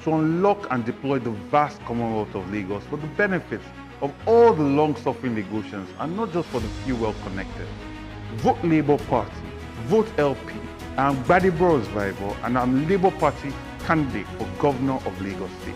Speaker 1: To unlock and deploy the vast Commonwealth of Lagos for the benefits of all the long-suffering Lagosians and not just for the few well-connected. Vote Labour Party, vote LP. I'm Gbadebo Survivor and I'm Labour Party candidate for Governor of Lagos State.